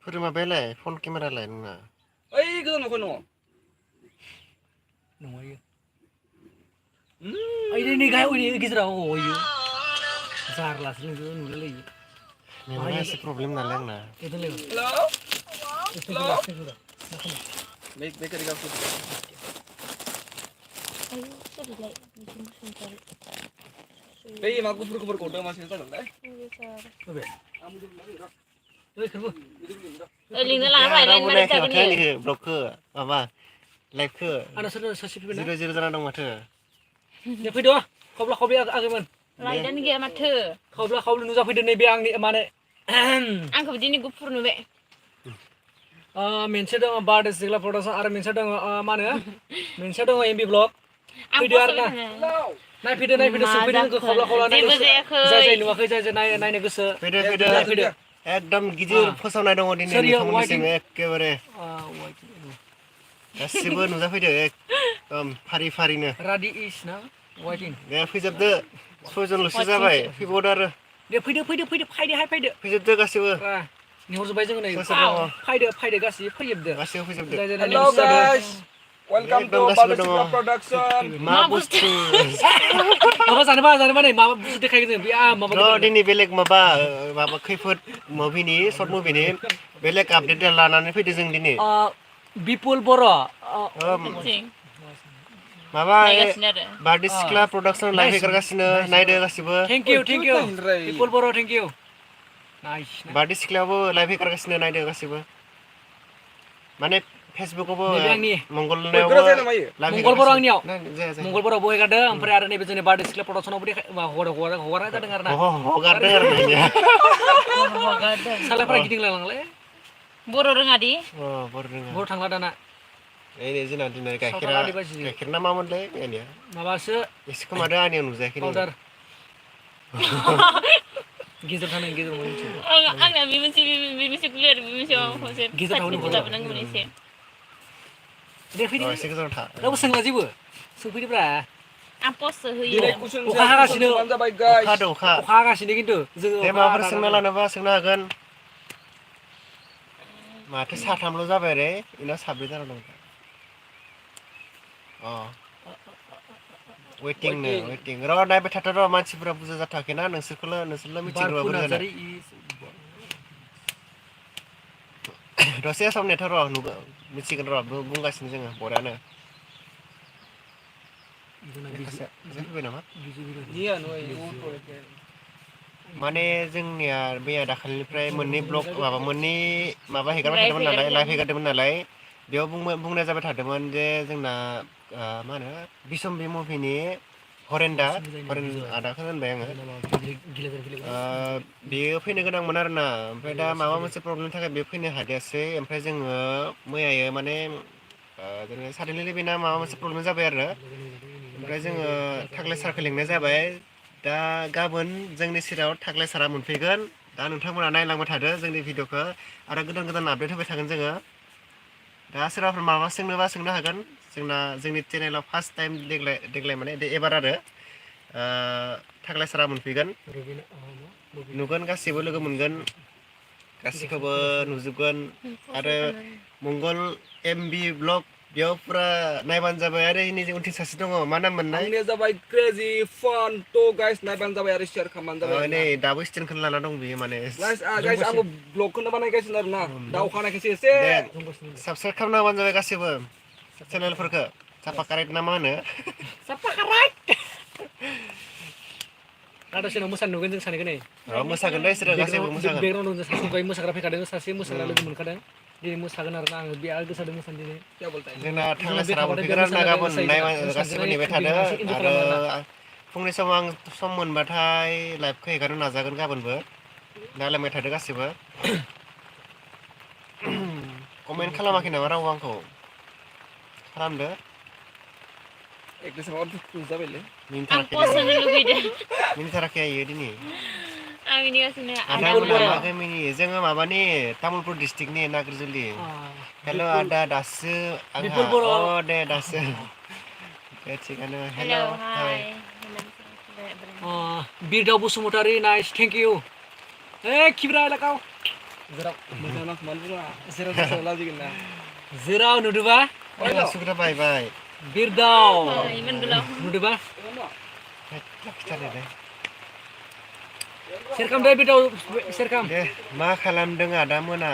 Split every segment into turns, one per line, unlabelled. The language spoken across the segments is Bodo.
फोर माबायालाय फन केमेरालाय नोंना
ओइ गोजान न'खौ न'आव
नङायो ओइ गाय ओइ गेजेराव अयो जारलासो लोगो नुलायलायो
नोंना एसे प्रब्लेम नालाय आंना
हेलौ बेकारि गावसो बै मा गुफुर गदों मानसिया जादोंलाय
लिंना लाना फैलाय मारै जागोन
इयो ब्लगखौ माबा लाइभखौ 0-0 जाना दं माथो
दे फैदो खब्ला खब्लि आगैमोन
लाइदानो गैया माथो
खब्ला खब्लि नुजाफैदो नैबे आंनि माने
आंखौ दिनै गुफुर नुबाय
मोनसे दङ बारडे सिग्ला प्रडाक्सन आरो मोनसे दङ मा होनो मोनसे दङ एमबि ब्लग फैदो आरो ना नायफैदो सोंफैदो नोंखौ खब्ला खब्ला
जेबो जायाखै
जाय नुवाखै जाय नायनो गोसो
फैदो एकदम गिदिर फोसावनाय दङ दिनै नोंथांमोननिसिम एखेबारे गासिबो नुजाफैदो एकदम फारिनो
राडि इस ना वाइटिं
दे फैजोबदो सयजनल'सो जाबाय फैबावदो आरो
दे फैदो
फैजोबदो गासिबो
नुहरजोबबाय जोङो नै फैदो गासिबो फैजोबदो
hello guys welcome to Barde Sigla production
मा बुस्थु
माबा जानोबा नै माबा बुस्थु देखायगोन जों बे माबा
दिनै बेलेग माबा खैफोद मुभिनि सर्ट मुभिनि बेलेग आपडेट लानानै फैदो जों दिनै
बिपुल बर'
माबा बारडे सिख्ला प्रडाक्सन लाइभ हेगारगासिनो नायदो गासिबो
thank you Bipul Boro' thank you
Barde सिख्लायावबो लाइभ हेगारगासिनो नायदो गासिबो माने फेसबुकआवबो
मंगलबाराव आंनियाव मंगलबारावबो हेगारदों ओमफ्राय आरो नैबे जोंनि बारडे सिख्ला प्रडाक्सनावबो हगारनाय जादों आरो ना सालायफोरा गिदिंलायलांलै
बर' रोङादि
बर' थांला दाना
जोंना दिनै गाइखेर ना मामोनलै आंनिया
माबासो
एसे खोमादो आंनियाव नुजायाखै
पाउडार गेजेर थानाय गेजेर
आंना बे मोनसे क्लियार बे मोनसे लाबोनांगौमोन एसे
दे फैदो
एसे गोजानाव था
रावबो सोंला जेबो सोंफैदोब्रा
आं पस्ट होयो
अखा हागासिनो
अखा
हागासिनो खिन्थु जोङो
दे माबाफोर सोंना लानोबा सोंनो हागोन माथो साथामल' जाबाय रे इना साब्रै जाना दं वेटिं र' नायबाय थाथ' र' मानसिफोरा बुरजा जाथ'वाखैना नोंसोरल' मिथिग्रो बोरै जानाय दसे सम नेथ' र' मिथिगोन र' बुंगासिनो जोङो बरानो फैबाय नामा माने जोंनिया मैया दाखालिनिफ्राय मोननै माबा हेगारबाय थादोंमोन नालाय लाइभ हेगारदोंमोन नालाय बेयाव बुंनाय जाबाय थादोंमोन जे जोंना मा होनो बिसम्बि मुभिनि हरेन्दा आदाखौ होनबाय आङो बेयो फैनो गोनांमोन आरोना ओमफ्राय दा माबा मोनसे प्रब्लेमनि थाखाय बे फैनो हादियासै ओमफ्राय जोङो मैयायो माने साडेनलि बेना माबा मोनसे प्रब्लेम जाबाय आरो ओमफ्राय जोङो थाग्लाय सारखौ लिंनाय जाबाय दा गाबोन जोंनि सेराव थाग्लाय सारा मोनफैगोन दा नोंथांमोना नायलांबाय थादो जोंनि भिडिअखौ आरो गोदान आपडेट होबाय थागोन जोङो दा सोरबाफोर माबा सोंनोबा सोंनो हागोन जोंनि चेनेलाव फार्स्ट टाइम देग्लाय माने एबार आरो थाग्लाय सारा मोनफैगोन नुगोन गासिबो लोगो मोनगोन गासिखौबो नुजोबगोन आरो मंगल एमबि ब्लग बेयाव फुरा नायबानो जाबाय आरो उनथिं सासे दङ मा नाम मोननाय
आंनिया जाबाय क्रेजि फान थ' गाइस नायबानो जाबाय आरो शेयार खालामबानो जाबाय
नै दाबो स्टेन्डखौनो लाना दं बियो माने
गाइस आंबो ब्लगखौनो बानायगासिनो आरो ना दा अखा हानायखायसो एसे
साबस्क्राइब खालामना होबानो जाबाय गासिबो चेनेलफोरखौ साफा कारेक्ट ना मा होनो
साफा कारेक्ट दसेनाव मोसानो नुगोन जों सानैखौ नै
मोसागोन दे इसोरो गासैबो मोसागोन
बेकग्राउन्डआव जों सासे दहाय मोसाग्रा फैखादों सासे मोसाग्रा लोगो मोनखादों दिनै मोसागोन आरो आङो बे आरो गोसो मोसानो दिनै
जोंना थांलाय सारा मोनफैगोन आरो ना गाबोन गासिबो नेबाय थादों आरो फुंनि समाव आं सम मोनबाथाय लाइभखौ हेगारनो नाजागोन गाबोनबो नायलांबाय थादो गासिबो कमेन्ट खालामाखै नामा रावबो आंखौ खालामदो मिनिथाराखै आयो दिनै जोङो माबानि तामुलपुर डिस्ट्रिक्टनि नागिरजुलि हेल' आदा दासो आंहा दे दासो थिगानो हेल'
बिरदाव बसुमतारी नाइस थेंक इउ खिब्रा एलाकाव जेराव
मोजां ना मानो बुङा जेराव लाजिगोन ना
जेराव नुदोबा
सुग्रा बाय
बिरदाव
इमान गोलाव
नुदोबा
लाखिथारो दे
सेरखाम दे बिरदाव सेरखाम
दे मा खालामदों आदा मोना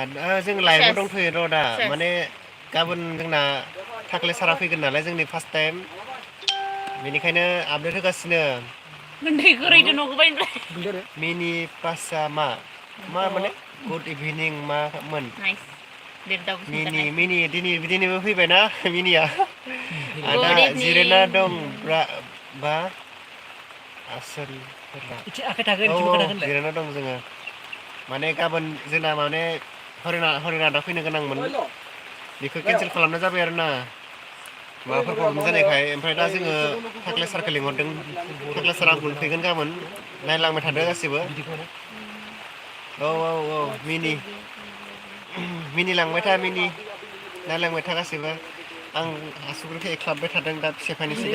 जों लाइभआव दंथ'यो र' दा माने गाबोन जोंना थाख्ले सारा फैगोन नालाय जोंनि फार्स्ट टाइम बेनिखायनो आपडेट होगासिनो
गुन्दै गोरैदो न'खौ बायनिफ्राय
मिनि पासआ मा माने गुड इभिनिं मामोन
नाइस बिरदाव
मिनि दिनैबो फैबायना मिनिया आदा जिरायना दं बा आसोलफोरा
इथि आखाइ थागोन
औ
इथिबो थागोन
जिरायना दं जोङो माने गाबोन जोंना माने हरिनाथआव फैनो गोनांमोन बेखौ केन्सेल खालामनाय जाबाय आरोना माबाफोर प्रब्लेम जानायखाय ओमफ्राय दा जोङो थाख्ले सारखौ लिंहरदों थाख्ले सारा मोनफैगोन गाबोन नायलांबाय थादो गासिबो औ मिनि लांबाय था मिनि नायलांबाय था गासिबो आं आसुगुरखौ एख्लाबबाय थादों दा सेफायनोसै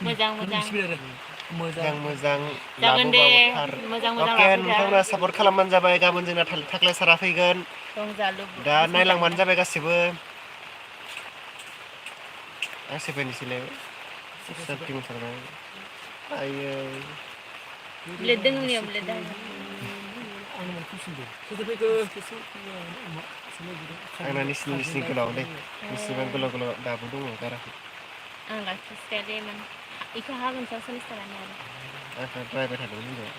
मोजां
मोजां
जागोन दे
लाबोबावथार
मोजां
अके
लाबोथार
नोंथांमोना सापर्ट खालामबानो जाबाय गाबोन जोंना थाख्ले सारा फैगोन
रंजालु
दा नायलांबानो जाबाय गासिबो आं सेफायनोसैलाय सेफटि मोसाबाय आयै
ब्लेड दङ नियाव ब्लेड दङ
आंना निसिनि गोलाव दे निसिबां गोलाव दाबो दङ गाराखै
आं लाखिसै दे मान इखौ हागोन सार सल्लिस थाखानि आरो
आंखौ द्रायबाय थादोंमोन होनदों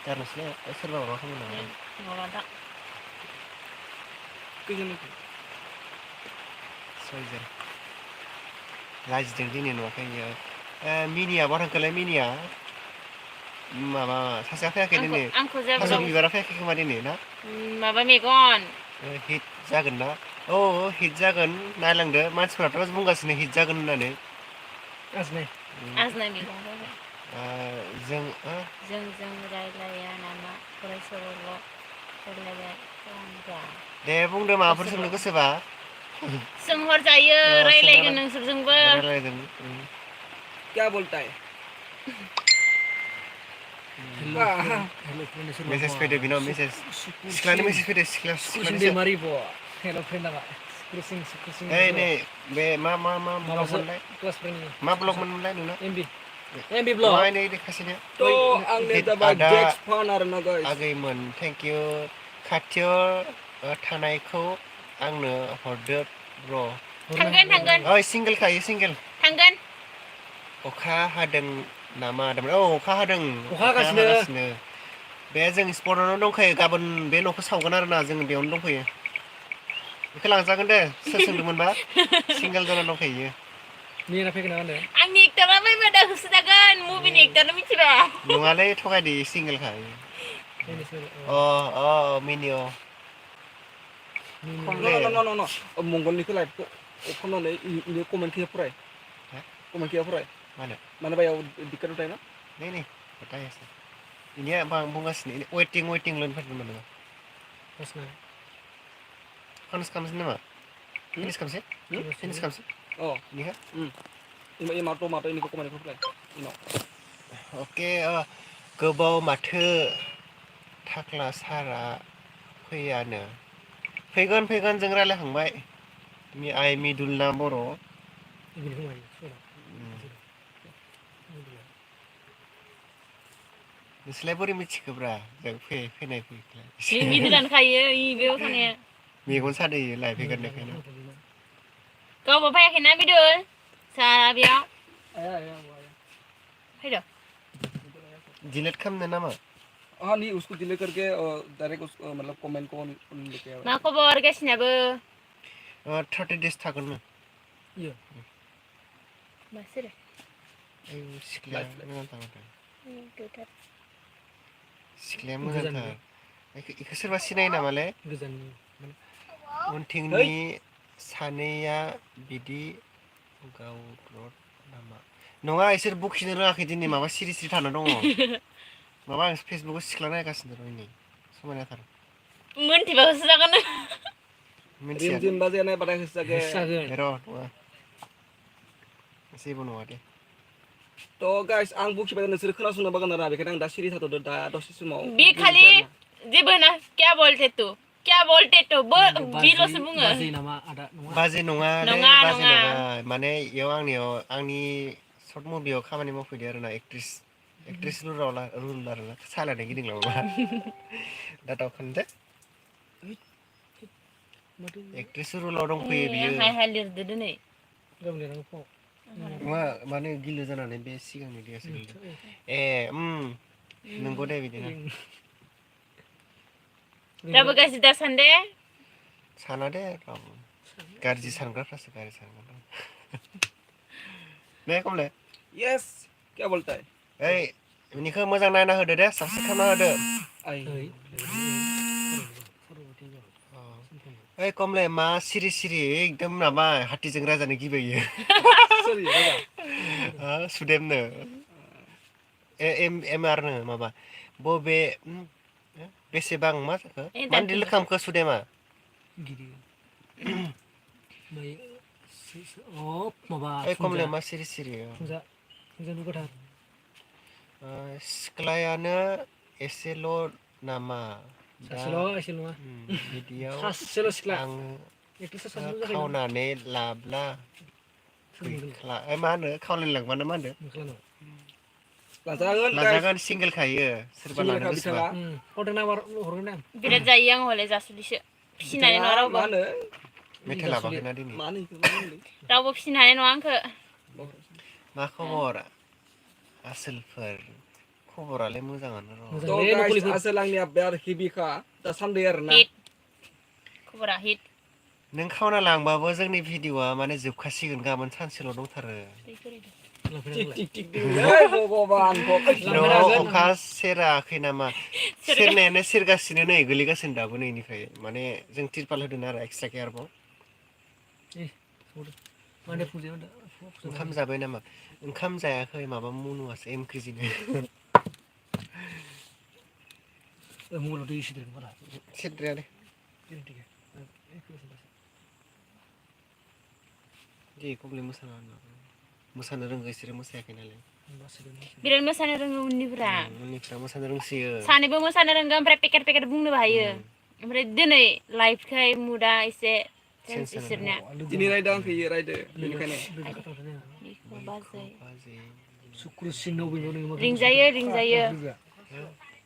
गारनोसैलै सोरबा माबा खालामनो नामा
माबा दा
सयजन लाजिदों दिनै नुवाखै इयो मिनिया बहा थांखोलाय मिनिया माबा सासेया फैयाखै दिनै
आंखौ जेबो
थास' बिबारा फैयाखै खोमा दिनै ना
माबा मेगन
हिट जागोन ना औ हिट जागोन नायलांदो मानसिफोराथ' बुंगासिनो हिट जागोन होननानै
आजनाय मेगन
जों
जों रायलाया नामा फरायसोल' रायलायबाय
दे बुंदो माबाफोर सोंनो गोसोबा
सोंहरजायो रायलायगोन नोंसोरजोंबो
रायलायगोन
क्या बोलता है
मेसेज फैदो बिनाव मेसेज सिख्लानि मेसेज फैदो सिख्लानिसो
हेल' फ्रेन्ड नामा
ओइ नै बे मा ब्लग मोनलाय मा ब्लग मोनलाय नोंना
एमबि ब्लग
नै देखासिनो
तो आंने जाबाय जेक्स फान आरोना गाइस
आगैमोन थेंक इउ खाथियाव थानायखौ आंनो हरदो ब्र
थांगोन
ओइ सिंगेल खायो सिंगेल
थांगोन
अखा हादों नामा औ अखा हादों
अखा हागासिनो
बे जों स्पटआवनो दंखायो गाबोन बे न'खौ सावगोन आरोना जों बेयावनो दंफैयो बेखौ लांजागोन दे सोर सोंदोंमोनबा सिंगेल जाना दंखायो
मिना फैगोन ना होनदों
आंनि एक्टरा फैबा दा होसोजागोन मुभिनि एक्टरनो मिथिबा
नङालै थगायदो सिंगेलखा मिनि
No. मंगलनिखौ लाइभखौ खालामनानै इनि कमेन्टखौ फराय कमेन्टखौ फराय मानो बायाव दिक्कत उठाय ना
नहीं बताया ऐसे इन्हें बांग बुंगासिनो वेटिं लोन फैदोंमोन नोङो फनिस खालामसै नामा फिनिस खालामसै इनिखौ
इमा टमाट इनिखौ कमेन्टखौ फराय इनाव
अके गोबाव माथो थाख्ला सारा फैयानो फैगोन जों रायलायखांबाय आइ मिदुलना बर' नोंसोरलाय बोरै मिथिखोब्रा जों फैनाय
मिदु दानखायो बेयाव थानाया
मेगन सादोयो लाइभ हेगारनायखायनो
गावबो फैयाखैना मिदुल साबियाव फैदो
डिलीट खालामनो नामा
हाँ नहीं उसको डिलीट करके डायरेक्ट उस मतलब कमेंट को लेके
मा खबर गासिनाबो
30 days थागोन नो
इयो
मासोर
सिख्लाया मोजांथार इखौ सोरबा सिनायो नामालै
गोजाननि
उनथिंनि सानैया बिदि गावद्रद नामा नङा इसोर बखिनो रोङाखै दिनै माबा सिरि थाना दङ माबा आं फेसबुकआव सिख्ला नायगासिनो दं नै समायनाथार
मोनथिबा होसोजागोन
रिमझिम बाजाया बादाय होसोजागोन
र' नङा जेबो नङा दे
तो गाइस आं बुखिबाय नोंसोर खोनासंनो बागान आरो बेखायनो आं दा सिरि थाथ'दो दा दसे समाव
बे खालि जेबो ना क्या बोलते तो बिल'सो बुङो
बाजै नामा आदा नङा
बाजै नङा
नङा,
बाजै
नङा।
नङा माने इयाव आंनि सर्ट मुभियाव खामानि मावफैदो आरोना एक्ट्रेस रुल आरोना सालायनो गिदिंलाङोबा दा दावखोनदो
माथो
एक्ट्रेस रुलाव दंफैयो बियो
हाय लिरदो दिनै
गाबोन लिरनांगौ फुङाव
नङा माने गिलु जानानै बे सिगांनि दैयासो गोलैदों ए नंगौ दे बिदिनो
रावबो गाज्रि दा सान दे
साना दे रावबो गाज्रि सानग्राफ्रासो गाज्रि सानगोन दे कमले
यस क्या बोलता है
ओइ बेनिखौ मोजां नायना होदो दे साबसिन खालामना होदो
आई
ओइ कमले मा सिरि सिरि एकदम माबा हाथिजों राजानो गिबायो
सॉरी दादा
सुदेमनो एम आरनो माबा बबे बेसेबां मा जाखो मानो दिल खालामखो सुदेमा
गिदिर माबा
ओइ कमले मा सिरि सिरि
फुंजा नुगोथार
सिख्लायानो एसेल' नामा
सासेल' नङा
बिदियाव
सासेल' सिख्ला
आङो
एक्ट्रेसा सासेल' जाखायो
खावनानै लाब्ला गैख्ला मा होनो खावलायलांबानो मा होनो लाजागोन सिंगेल खायो सोरबा लानो गोसोबा
कन्टेक्ट नाम्बार हरगोन आं
बिराद जायो आं हले जासुलिसो फिसिनानै नङा रावबो
मा होनो
मेथाइ लाबाखैना दिनै
रावबो फिसिनो हानाय नङा आंखो
मा खबर आसोलफोर खबरालाय मोजाङानो र'
तो गाइस आसोल आंनि आब्बाया आरो हिबिखा दासान्दि आरोना
हिट खबरा हिट
नों खावना लांबाबो जोंनि भिडिअआ माने जोबखासिगोन गाबोन सानसेल' दंथारो
टिक टिक भगबान
अखा सेराखै नामा सेरनायानो सेरगासिनो नै गोलैगासिनो दाबो नैनिफ्राय माने जों तिरपाल होदों आरो एक्सट्राके आरोबाव ओंखाम जाबाय नामा ओंखाम जायाखै माबा मनुआसो एमक्रिजिनो सेरद्राया दे दे कमले मोसानो रोंगौ इसोरो मोसायाखै नालाय
बिराद मोसानो रोङो उननिफ्रा
मोसानो रोंसोयो
सानैबो मोसानो रोंगो ओमफ्राय पेकेट बुंनोबो हायो ओमफ्राय दिनै लाइफखाय मुदा एसे सेन्स इसोरनिया
दिनै रायदो आंखो रायदो बेनिखायनो
रिंजायो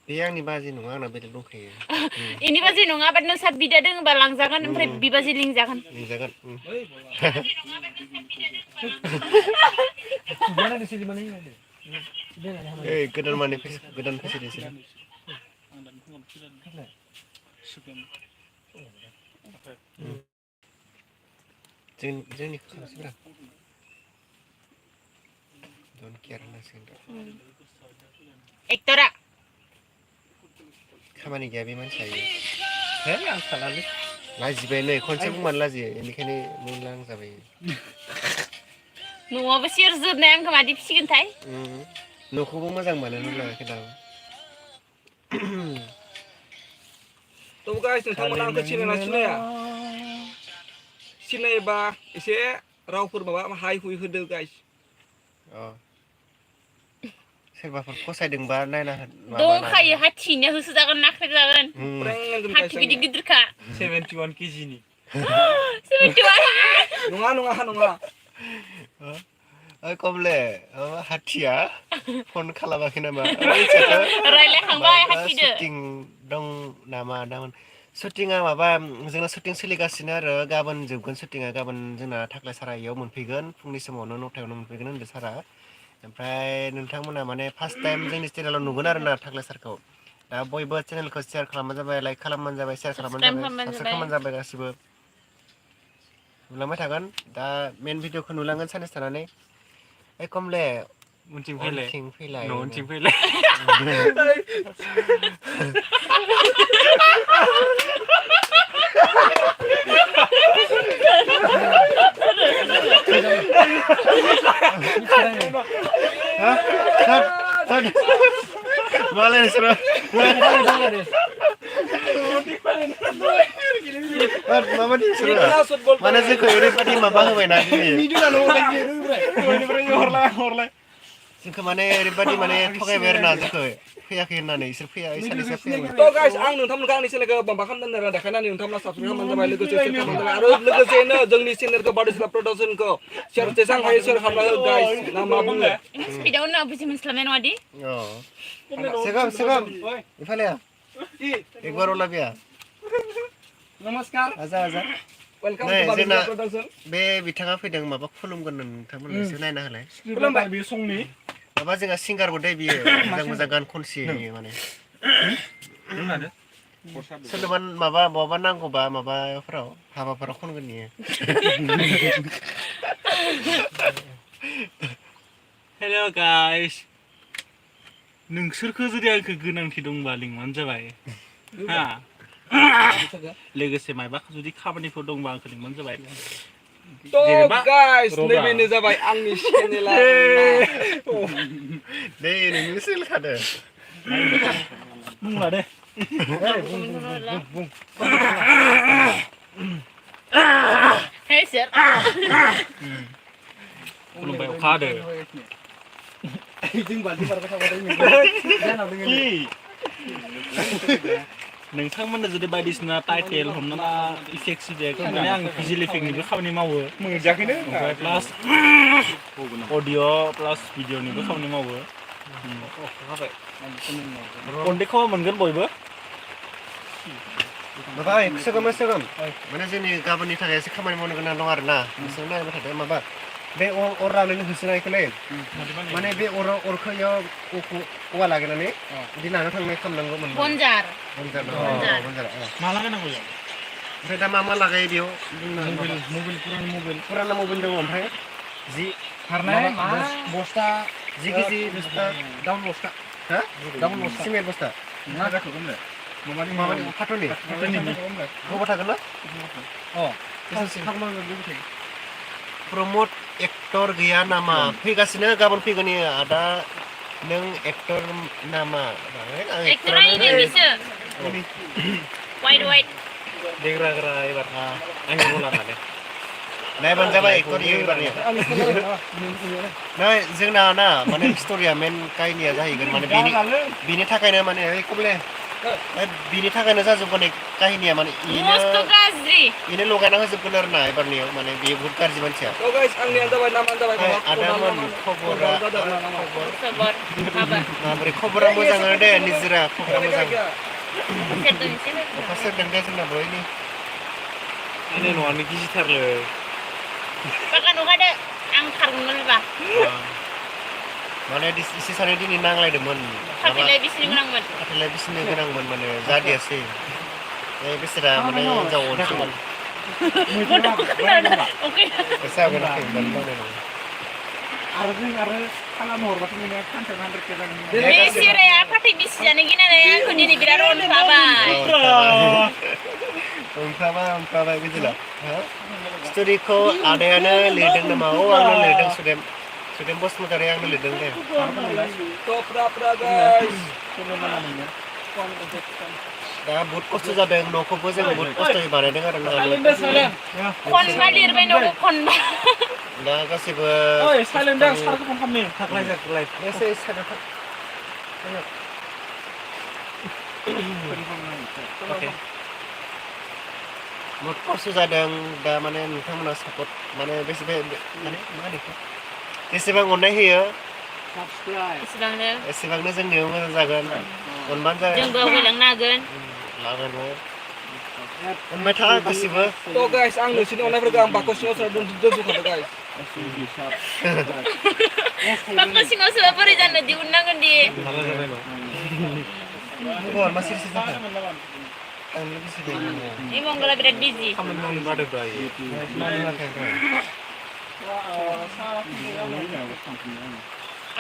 बे आंनि बाजै नङा आंना बेलेग दंखायो
इनि बाजै नङा बाट नोंसा बिदा दोङोबा लांजागोन ओमफ्राय बिबाजै लिंजागोन
ओइ गोदान फेसिलिटि जोंनि खालामसिब्रा डन्ट केयार होननांसिगोन
एक्टरा
खामानि गैया बे मानसिया हे आं खालामलै लाजिबाय नै खनसे बुंबानो लाजियो बेनिखायनो मोनला आं जाबाय
न'आवबो सेरजोबनाय आंखो मादि फिसिगोनथाय
न'खौबो मोजां मोनो लागाखै दां
तो गाइस नोंथांमोना आंखौ सिनायना सिनाया सिनायबा एसे रावफोर माबा हाय हुय होदो गाइस
सोरबाफोर फसायदोंबा नायना
दंखायो हाथिनो होसोजागोन नाख्रेबजागोन हाथि बिदि गिदिरखा
71 केजिनि
71
नङा
ओइ कमले हाथिया फन खालामाखै नामा
रायलायखांबाय हाथिदो
शुटिं दं नामा दामोन शुटिंआ माबा जोंना शुटिं सोलिगासिनो आरो गाबोन जोबगोन शुटिंआ गाबोन जोंना थाख्लाय सारा इयाव मोनफैगोन फुंनि समावनो 9टायावनो मोनफैगोन होनदों सारा ओमफ्राय नोंथांमोना माने फार्स्ट टाइम जोंनि चेनेलाव नुगोन आरोना थाख्लाय सारखौ दा बयबो चेनेलखौ शेयार खालामबानो जाबाय लाइक खालामबानो जाबाय शेयार खालामबानो जाबाय साबस्क्राइब खालामबानो जाबाय गासिबो नुलांबाय थागोन दा मेन भिडिअखौ नुलांगोन साननैसो थानानै ओइ कमले उनथिं फैलाय उनथिं फैलाय मालाय नोंसोरो माबादि माने जोंखौ ओरैबायदि माबा होबायना दिनै जोंखौ माने ओरैबायदि माने थगायबाय आरोना जोंखौ फैयाखै होननानै इसोर फैया सानैसोआ फैयामोन
तो गाइस आं नोंथांमोनखौ आंनि चेनेलखौ माबा खालामनो देखायनानै नोंथांमोना साबस्क्राइब खालामबानो जाबाय लोगोसे शेयार खालामबानो जाबाय आरो लोगोसेनो जोंनि चेनेलखौ बारदैसिख्ला प्रडाक्सनखौ शेयार जेसां हायो शेयार खालामना हो गाइस ना मा बुङो
स्पिडआव ना बुजि मोनस्लाबनाय नङा दि
सेगम इफाले एक बार ओला बिया
नमस्कार
आजा आजा
वेलकाम
नै
टू
जोंना
बारदैसिख्ला प्रडाक्सन
बे बिथाङा फैदों माबा खुलुमगोन नोंथांमोननो एसे नायना होलाय
खुलुमबाय
बे संनि
माबा जोंहा सिंगारबो दे बियो मोजां मोजां गान खनसियो माने सोरनोबा माबा बहाबा नांगौबा माबाफोराव हाबाफोराव खनगोन इयो
हेल' गाइस नोंसोरखौ जुदि आंखौ गोनांथि दंबा लिंबानो जाबाय हा लोगोसे मायबा जुदि खामानिफोर दंबा आंखौ लिंबानो जाबाय
तो गाइस नैबेनो जाबाय आंनि चेनेला
दे नोंनो सेल खादो
बुंला दे
हे सोर
खुलुमबाय अखा हादो
जों बालि बारबाय थाबाथाय
नोंथांमोननो जुदि बायदिसिना टाइटेल हमना ला इफेक्ट सिफेक्ट माने आं भिजुअल इफेक्टनिबो खामानि मावो
मोजाखैनो
ओमफ्राय प्लास अडिअ' प्लास भिडिअ'निबो खामानि मावो कन्टेक्ट खालामनो मोनगोन बयबो
माबा सेगम माने जोंनि गाबोननि थाखाय एसे खामानि मावनो गोनां दं आरोना नोंसोर नायबाय थादो माबा बे अर राननानै होसोनायखौलै माने बे अरखौ इयाव औवा लागायनानै बिदि लाना थांनाय खालामनांगौमोन
बनजार
माला होनांगौ जों
ओमफ्राय दा मा लागायो बेयाव पुराना मबाइल दङ ओमफ्राय जि
खारनाय
बस्ता 10 केजि बस्ता डाउन बस्ता हा डाउन बस्ता सिमेन्ट बस्ता
मा जाखोमोन
माबानि फाट'नि बबाव थागोन ना प्रमोट एक्टर गैया नामा फैगासिनो गाबोन फैगोन इयो आदा नों एक्टर नामा
एक्टरा इनो बिसो वाइट
देग्रा एबार आंनि गला माने नायबानो जाबाय एक्टर इयो एबारनिया नै जोंना ना माने स्ट'रिया मेन काहिनिया जाहैगोन माने बिनि थाखायनो माने कमले बिनि थाखायनो जाजोबगोन काहिनिया माने
मस्त गाज्रि
इनो लगायना होजोबगोन आरो ना एबारनियाव माने बेयो बहुत गाज्रि मानसिया
तो गाइस आंनिया जाबाय नामानो जाबाय
आदामोन खबरा
खबर
माबोरै खबरा मोजाङानो दे निजिरा खबरा मोजां
सेरदों एसे
अखा सेरदों दे जोंना दहायनि
आंनि न'आनो गिजिथारलै
बागान अखादो आं खारगोन बेबा
माने इसे सानै दिनै नांलायदोंमोन
फाटिलाय बिसिनो गोनांमोन
माने जादियासै बिसोरा माने हिनजाव अनसोमोन
आरो खालामनो हरबाथ' नोङो खान्थाव 100K जागोन
बे सिराया फाथै बिसि जानो गिनानै आंखौ दिनै बिराद
अनखाबाय बिदिला स्ट'रिखौ आदायानो लिरदों नामा आंनो लिरदों सुदेम बसुमतारी आंनो लिरदों दे दा बहुत खस्थ' जादों न'खौबो जों बहुत खस्थ'यै बानायदों आरो
खनबा लिरबाय न'खौ खनबा
दा गासैबो
साइलेन्ट दा सारखौ फन खालामनि थाख्लाय
एसे साइडआव थां बहुत खस्थ' जादों दा माने नोंथांमोना सापर्ट माने एसेबां अननाय होयो एसेबांनो जोंनियाव मोजां जागोन अनबानो जागोन
जोंबो आवगायलांनो हागोन
अनबाय था गासिबो
तो गाइस आं नोंसोरनि अननायफोरखौ आं बाकस सिङाव सोना दोनजोबखादों गाइस
बाकस सिङाव सोबा बोरै जानो दिहुननांगोन दि
मा सिरिस जाखो आंनो गोसो गैया
इ मंगला बिराद बिजि
खामानि मावनो बादों दायो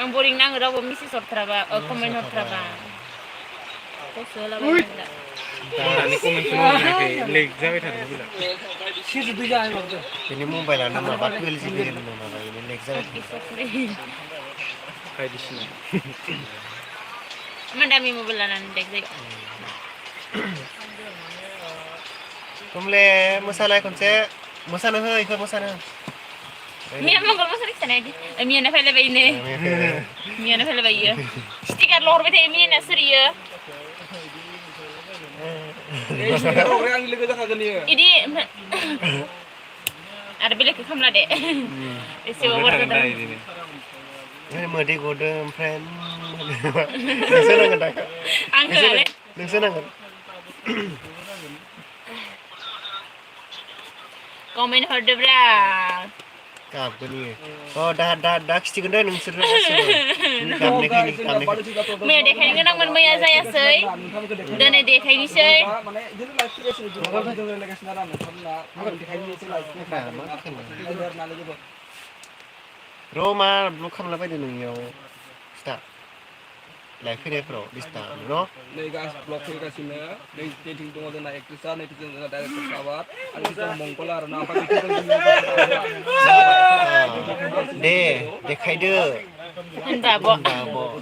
आं बरिं नाङो रावबो मेसेज हरथ्राबा कमेन्ट हरथ्राबा
दानि कमेन्टखौ लेक जाबाय थादों बिला
सिजुदै जाय मारदो
बेनि मबाइलानो माबा 12 GB होनो माबा इनो लेक जाबाय
बायदिसिना
मा दामि मबाइल लानानै लेक जायो
कमले मोसालाय खनसे मोसानो हो इखौ मोसानो
Mia mongol mo sarik sana di. Mia na file bay ne. Mia na file bay ya. Stiker lor bete mia na seriya.
stiker lor yang logo jakagan ni.
Idi ada beli ke kamla de. Isi over ke dalam.
Ini mesti kode friend. Nungsa nang dak.
Angkel.
Nungsa nang.
Komen horde bra.
Kap ni. Oh dah stiker dah nungsa dah. Kap ni kini kap ni.
Mia dekai ngenang man maya saya sei. Dan dekai ni sei.
Mana jadi live video sih juga. Kalau kita lagi sekarang mana dikai ni sih live. Ada nala juga.
Roma lu kamla bai nung yo. Start. Lai khire pro dista no.
Nih guys, blog kita sini. Nih dating tunggu dengan aktrisa, nih dating dengan director sawat. Ada kita mongkolar, nampak kita
De dekai de.
Hendak bo.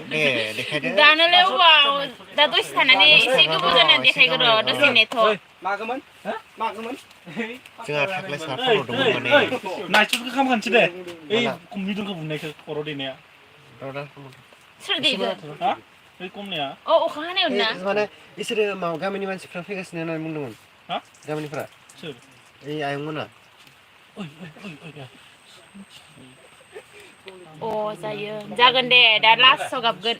De dekai de.
Dana lewa. Datu istana ni isi ku bukan dekai gero. Dosi neto.
Makaman? Hah? Makaman?
जोंहा थाख्लाय साफोराव दंमोन माने
나이스 그 감간 치대. 에이 곰미들 그 분내 그 거로리네야.
Soal di.
아? 이 꼼네야.
Oh, kan ni unna.
माने इसोरो मा गामिनि मानसिफ्रा फैगासिनो होननानै बुंदोंमोन
हा?
गामिनिफ्रा
सोर?
ओइ आयंमोना
ओइ.
Oh, saya. Jagan deh. Dah last so gabgen.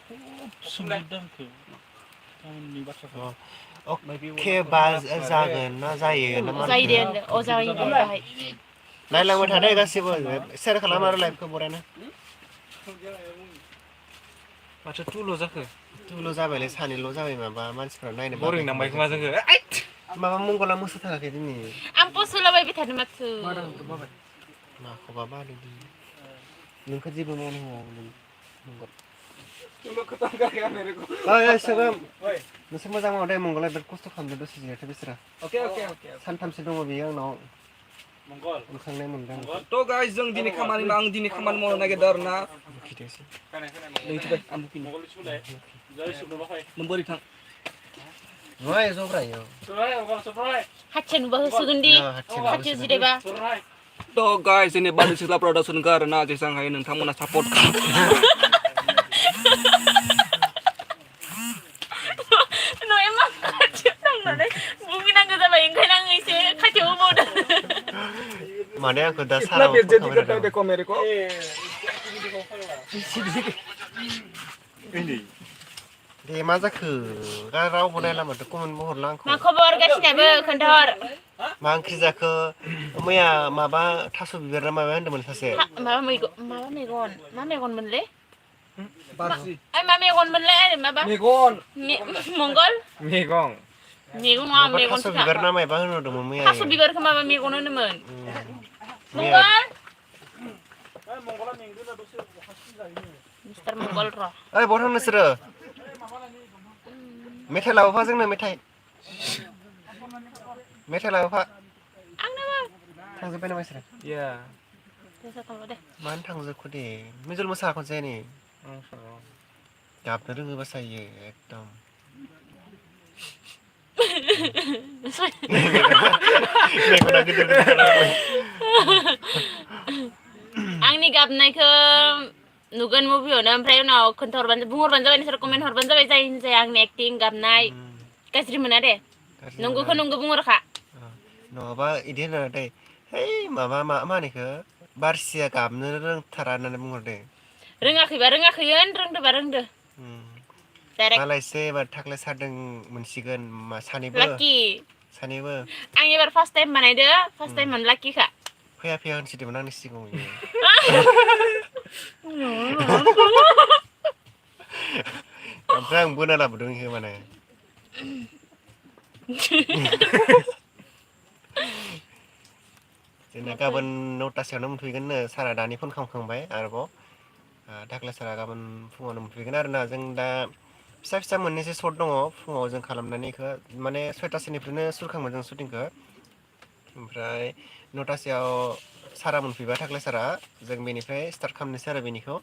숨기다그. 가만히 바쳐서.
अके बा जागोन ना जायो ना मा
Saya deh. Oh, saya deh. Baik.
नायलांबाय थादो गासिबो सेयार खालाम आरो लाइभखौ बरायनो
Macam tu lo zakah.
तुल' जाबायलै सानैल' जाबाय माबा मानसिफ्रा नायनो
Boring nambah kemana zakah?
माबा मंगला मोसाथाराखै दिनै
Ang puso labay bitan matu.
माखौबा बादों दिनै नोंखौ जेबो मावनो होआ मंगल
Lo ketangga ya mereka.
ओइ सोगोम नोंसोर मोजां मावदे मंगला बिराद खस्थ' खालामदों दसे जिरायथो बिसोरा
Oke.
सानथामसो दङ बियो आंनाव
몽골.
ओंखारनाय मोनदों
To guys, जों दिनै खामानि मावनो नागिरदों आरोना.
खिथायासै
Nih coba ambil pin.
몽골 출래. 저희 술 먹어.
Memberi tang.
नङा जब्रायो
술래. 몽골 술래.
Hacen bah sugundi. Hacen sih deh bah.
술래.
To guys, ini baru setelah production karena Shanghai nontonnya support.
No emang hacen nang nade. Bumi nang kita bayang kau nang isi hacen umur.
माने आंखौ दा
Nah,
साराव
biar jadi kita deh komeriko.
दे मा जाखो रावबो नायला माथो कमेन्टबो हरला आंखौ
Ma khabar gasinabo खोन्थाहर.
मा ओंख्रि जाखो मैया माबा थास' बिबार ना माबा होनदोंमोन सासे
Mama megon. Ma megon menle.
Barsi.
Ay ma megon menle. Maba.
Megon.
Mongol.
Megong.
Megon ngam
माबा
megon
थास' बिबार ना माबा होनदोंमोन मैया
Tasu bibar ke mama megon nemen.
मैया
Mongol.
몽골아 맹그나 도시 하신 자 있네.
Mister Mongol ro.
ओइ बहा थांनो नोंसोरो मेथाइ लाबोफा जोंनो मेथाइ लाबोफा
Ang nama.
थांजोब्बाय नामा बिसोरो
Ya.
Biasa tahu deh.
मानो थांजोबखो दे मिजुल मोसाखनोसै नै गाबनो रोङो बासायो एकदम मेगना गिदिर
Angni gabnaयखौ नुगोन मुभियावनो ओमफ्राय उनाव बुंहरबानो जाबाय नोंसोर कमेन्ट हरबानो जाबाय जाय आंनि एक्टिं गाबनाय गाज्रि मोना दे नंगौखौ नंगौ बुंहरखा
नङाबा इदि होनो दे है माबा मा होनो इखो बारसिया गाबनो रोंथारा होननानै बुंहरदे
रोङाखैबा रोङाखै होन रोंदोबा रोंदो डाइरेक्ट
मालायसो एबार थाख्लाय सारदों मोनसिगोन
लाकि
सानैबो
आं एबार फार्स्ट टाइम बानायदो फार्स्ट टाइम मोन लाकिखा
फैया होनसिदोंमोन आंनि सिगाङाव ओमफ्राय आं बोना लाबोदों इखो माने जोंना गाबोन 9टासोआवनो मोनफैगोननो सारा दानि फन खालामखांबाय आरोबाव थाख्लाय सारा गाबोन फुङावनो मोनफैगोन आरोना जों दा फिसा मोननैसो सर्ट दङ फुङाव जों खालामनानै इखो माने 6टासोनिफ्रायनो सुरखांबाय जों शुटिंखौ ओमफ्राय 9टासोआव सारा मोनफैबा थाख्लाय सारा जों बेनिफ्राय स्टार्ट खालामनोसै आरो बेनिखौ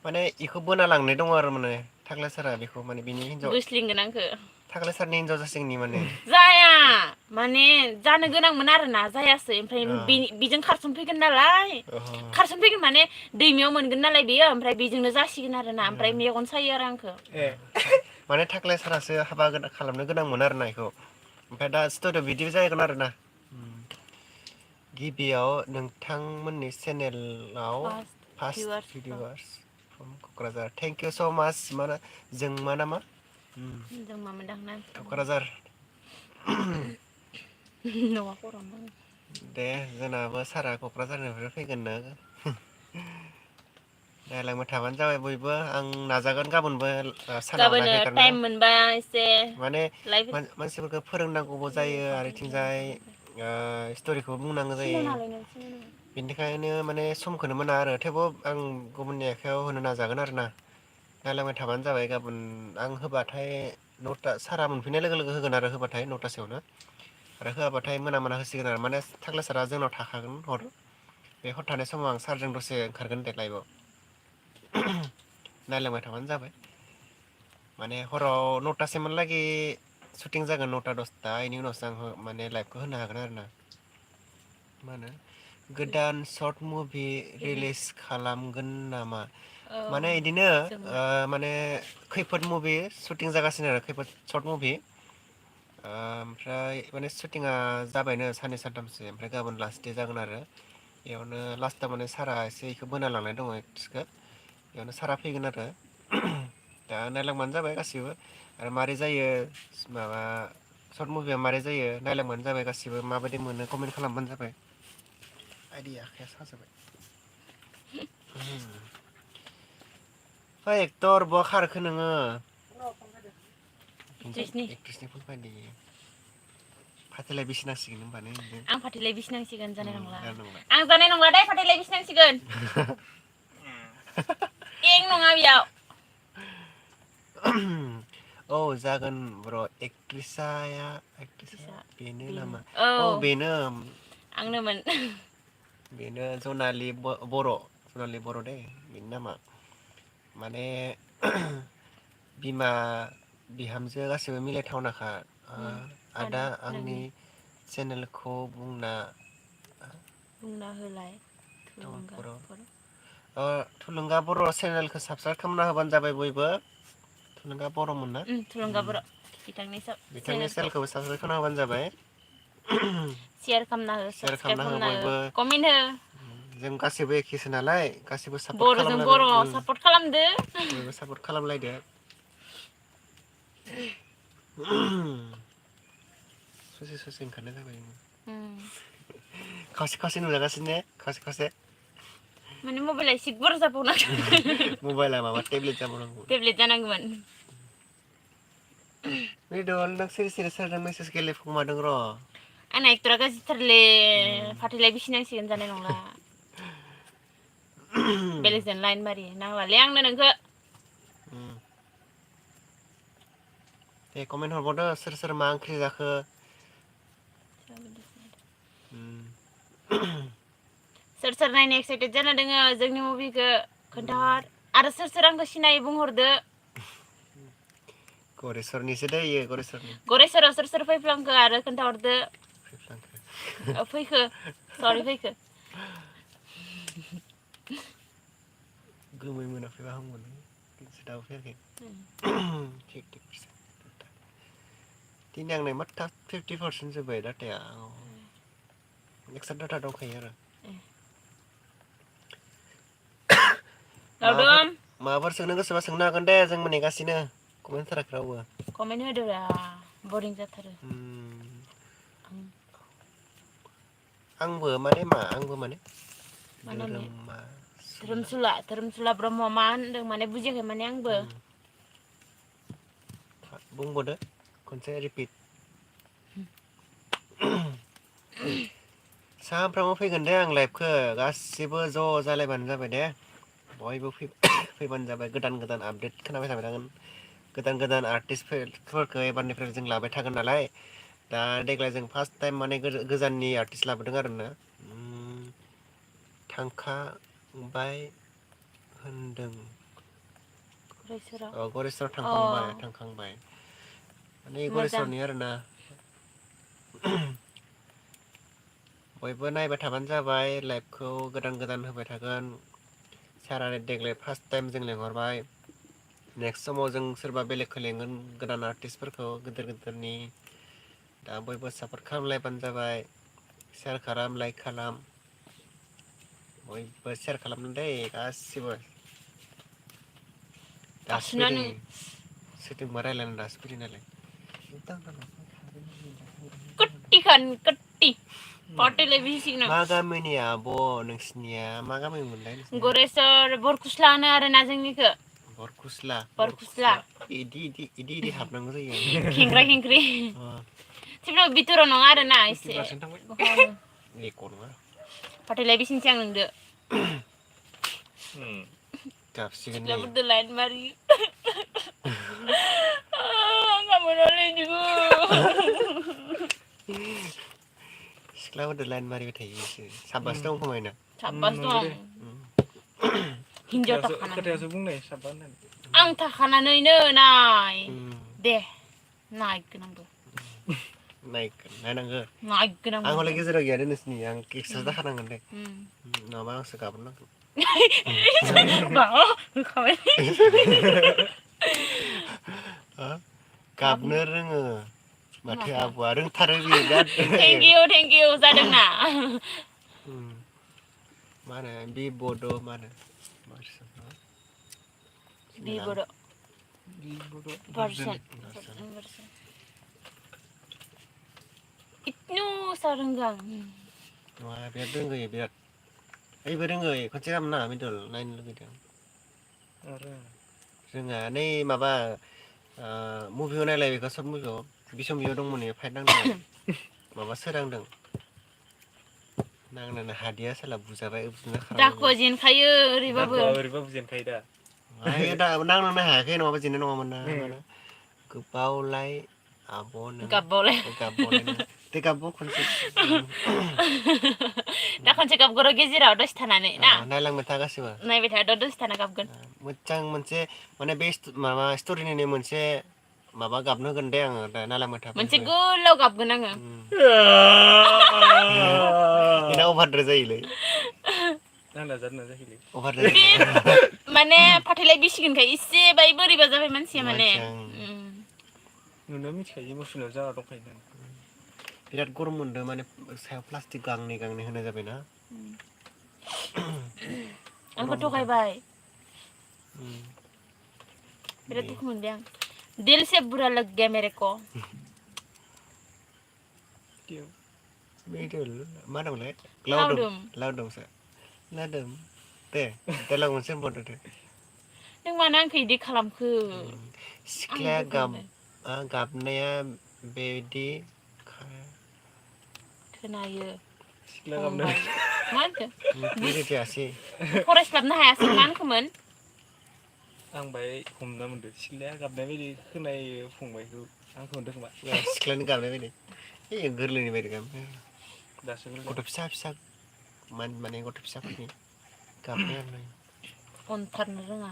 माने इखौ बोना लांनाय दङ आरो माने थाख्लाय सारा बेखौ माने बिनि हिन्जाव
गुस्लिंगोन आंखो
थाख्लाय सारनि हिन्जाव जासिगोननि माने
जाया माने जानो गोनांमोन आरोना जायासै ओमफ्राय बिजों खारसनफैगोन नालाय खारसनफैगोन माने दैमायाव मोनगोन नालाय बेयो ओमफ्राय बेजोंनो जासिगोन आरोना ओमफ्राय मेगन सायो आरो आंखो
माने थाख्लाय सारासो हाबा खालामनो गोनांमोन आरोना इखौ ओमफ्राय दा स्टुडिअ बिदि जागोन आरोना गिबियाव नोंथांमोननि चेनेलाव first videoers from Kokrajhar thank you so' much माने जों मा नामा
जों मा मोनदां ना
क'क्राझार
न'आ खर'मोन
दे जोंनाबो सारा क'क्राझारनिफ्राय फैगोननो नायलांबाय थाबानो जाबाय बयबो आं नाजागोन गाबोनबो सानाव लाइभ
गाबोनो
हेगारनो
टाइम मोनबा एसे
माने
लाइभ
मानसिफोरखौ फोरोंनांगौबो जायो आरो इथिंजाय स्ट'रिखौबो बुंनांगौ जायो बेनिखायनो माने समखौनो मोना आरो थेवबो आं गुबुननि आखायाव होनो नाजागोन आरोना नायलांबाय थाबानो जाबाय गाबोन आं होबाथाय नौता सारा मोनफैनाय लोगो लोगो होगोन आरो होबाथाय नौतासोआवनो आरो होआबाथाय मोना होसिगोन आरो माने थाख्ला सारा जोंनाव थाखागोन हर बे हर थानाय समाव आं सारजों दसे ओंखारगोन दे लाइभआव नायलांबाय थाबानो जाबाय माने हराव नौतासिमहालागै शुटिं जागोन 9ता 10ता इनि उनावसो आं माने लाइभखौ होनो हागोन आरोना मा होनो गोदान सर्ट मुभि रिलिज खालामगोन नामा माने इदिनो माने खैफोद मुभि शुटिं जागासिनो आरो खैफोद सर्ट मुभि ओमफ्राय माने शुटिंआ जाबायनो साननै सानथामसो ओमफ्राय गाबोन लास्ट दे जागोन आरो बेयावनो लास्टआव माने सारा एसे इखौ बोना लांनाय दङ एक्ट्रिसखौ बेयावनो सारा फैगोन आरो दा नायलांबानो जाबाय गासिबो आरो मारै जायो माबा सर्ट मुभिया मारै जायो नायलांबानो जाबाय गासिबो माबायदि मोनो कमेन्ट खालामबानो जाबाय आइदै आखाया साजोब्बाय ओइ एक्टर बहा खारखो नोङो एक्ट्रिसनि फन फैदों फाथैलाय बिसिनांसिगोन होनबा नों
आं फाथैलाय बिसिनांसिगोन जानाय नंला आं जानाय नंला दे फाथैलाय बिसिनांसिगोन एं नङा बेयाव
औ जागोन ब्र एक्ट्रिसा बेनो नामा औ बेनो
आंनोमोन
बेनो जनालि बर' दे बेनि नामा माने बिमा बिहामजो गासैबो मिलायथावनाखा आदा आंनि चेनेलखौ बुंना
होलाय
थुलुंगा बर' चेनेलखौ साबसक्राइब खालामना होबानो जाबाय बयबो थुलुंगा बर'मोन ना
थुलुंगा बर'
बिथांनि चेनेलखौबो साबसक्राइब खालामना होबानो जाबाय
शेयार खालामना हो
शेयार
साबसक्राइब
खालामना हो
खालामना
बयबो
हो कमेन्ट हो
जों गासैबो एखेसो नालाय गासैबो सापर्ट
बर'जों बर' सापर्ट खालामदो
बयबो सापर्ट खालामलायदो ससे ओंखारनाय जाबाय खावसे नुजागासिनो ने खावसे
माने मबाइला एसे गुवार जाबावना
मबाइला माबा टेब्लेट जाबावनांगौ
टेब्लेट जानांगौमोन
रिदल नों सिरि सोरजों मेसेज गेलेफुंमारदों र'
आंना एक्टरा गाज्रिथारलै फाथैलाय बिसिनांसिगोन जानाय नंला बेलेगजों लाइन मारि नांलालै आंनो नोंखो
दे कमेन्ट हरबावदो सोर मा ओंख्रि जाखो
सोर नायनो एक्साइटेड जाना दोङो जोंनि मुभिखौ खोन्थाहर आरो सोर आंखौ सिनायो बुंहरदो
गरेस्वरनिसो दै इयो गरेस्वरनि
गरेस्वराव सोर फैफ्लांखो आरो खोन्थाहरदो फैखो
गोमै मोनाखैबा हामगौमोन दाबो फैयाखै दिनै आंना मात्ता 50% जोब्बाय डाटाया एक्सट्रा डाटा दंखायो आरो माबाफोर सोंनो गोसोबा सोंनो हागोन दे जों नेगासिनो कमेन्ट थाराखै रावबो
कमेन्ट होदोरा बरिं जाथारो
आंबो माने
धोरोमसुला ब्रह्म मा होनदों माने बुजियाखै माने आंबो
बुंबावदो खनसे रिपिट सानफ्रामबो फैगोन दे आं लाइभखौ गासिबो ज' जालायबानो जाबाय दे बयबो फैबानो जाबाय गोदान आपडेट खोनाबाय थाबाय थागोन गोदान आर्टिस्टफोरखौ एबारनिफ्राय जों लाबाय थागोन नालाय दा देग्लाय जों फार्स्ट टाइम माने गोजाननि आर्टिस्ट लाबोदों आरोना थांखांबाय होनदों गरेस्वराव थांखांबाय माने गरेस्वरनि आरोना बयबो नायबाय थाबानो जाबाय लाइभखौ गोदान होबाय थागोन सारानि देग्लाय फार्स्ट टाइम जों लेंहरबाय नेक्स्ट समाव जों सोरबा बेलेगखौ लेंगोन गोदान आर्टिस्टफोरखौ गिदिरनि दा बयबो सापर्ट खालामलायबानो जाबाय शेयार खालाम लाइक खालाम बयबो शेयार खालामनो दै गासिबो दासो फैदों सोरजोंबा रायलायनो दासो फैदों नालाय
कट्टी पाटेले बिसिना
मा गामिनि आब' नोंसिनिया मा गामि मोनलाय नोंसिनिया
गरेसर बरकुस्ला होनो आरोना जोंनिखो बरकुस्ला
इदि हाबनांगौ जायो
खेंख्रा खेंख्रि थेवब्लाबो बिथोराव नङा आरोना एसे
लेक नङा
पाटेले बिसिनसै आं नोंदो
गाबसिगोन नै
सिख्लाफोरदो लाइन मारि गाबोनालै इदिखौ
सिख्लाफोरदो लाइन मारिबाय थायो इसोर साबबासो दं खोमायना
साबबासो दं हिनजाव
खोथायासो बुंनाय साबा होननानै
आं थाखानानैनो नाय दे नायगोन
नायनांगो
नायगोन
आं हले गेजेराव गैया दे नोंसिनि आं एक्सट्रा जाखानांगोन दे नङाबा आंसो गाबोन नांगोन गाबनो रोङो माथो आब'आ रोंथारो बियो बिराद
थेंक इउ जादोंना
मा होनो बि बड' मा होनो
इतनु सारोंगो आं
नङा बिराद रोंगोयो बिराद ओइबो रोङो खनसे गाहाम ना मिदल नायनो लुगैदों रोङा नै माबा मुभियाव नायलाय बेखौ सर्ट मुभियाव बिसम्बियाव दंमोन फाइट नांदों माबा सोरांदों नांनानै हादिया साला बुजाबाय
दाखुवा जेनखायो ओरैबाबो
जेनखायो दा
नांनोनो हायाखै नङाबा जेननाय नङामोन ना गोबावलाय आब' नों गाबबावलाय दे गाबबाव खनसे
दा खनसे गाबगोर' गेजेराव दसे थानानै ना
नायलांबाय था गासिबो
नायबाय था दसे थाना गाबगोन
मोजां मोनसे माने बे माबा स्ट'रिनिनो मोनसे माबा गाबनो होगोन दे आङो दा नायलांबाय था
मोनसे गोलाव गाबगोन आङो
बेना अभारद्राय जायोलै अभारद्राय
माने फाथैलाय बिसिगोनखाय एसे बाय बोरैबा जाबाय मानसिया माने
नुनो मिथिखायो इमसनेल जाना दंखायो
बिराद गरम मोनदों माने सायाव प्लास्टिक गांनै होनाय जाबायना
आंखौ थगायबाय बिराद दुखु मोनबाय आं दिल से बुरा लग गया मेरे को
मा दंलै लावदुमसो लावदुम दे दालाग मोनसे होनबावदो दे
नों मानो आंखौ इदि खालामखो
सिख्लाया गाबनाया बेदि
खोनायो
सिख्ला गाबनाय
मा होनखो
बुजियासै
फरायस्लाबनो हायासै मा होनखोमोन
आं बाय हमना मोनदों सिख्लाया गाबनाय बायदि खोनायो फंबायखौ आंखौ होनदों खोमा
सिख्लानि गाबनाय बायदि गोरलैनि बायदि गाबनाय
दासो
गथ' फिसा माने गथ' फिसाफोरनि गाबनाय आरो
अनथारनो रोङा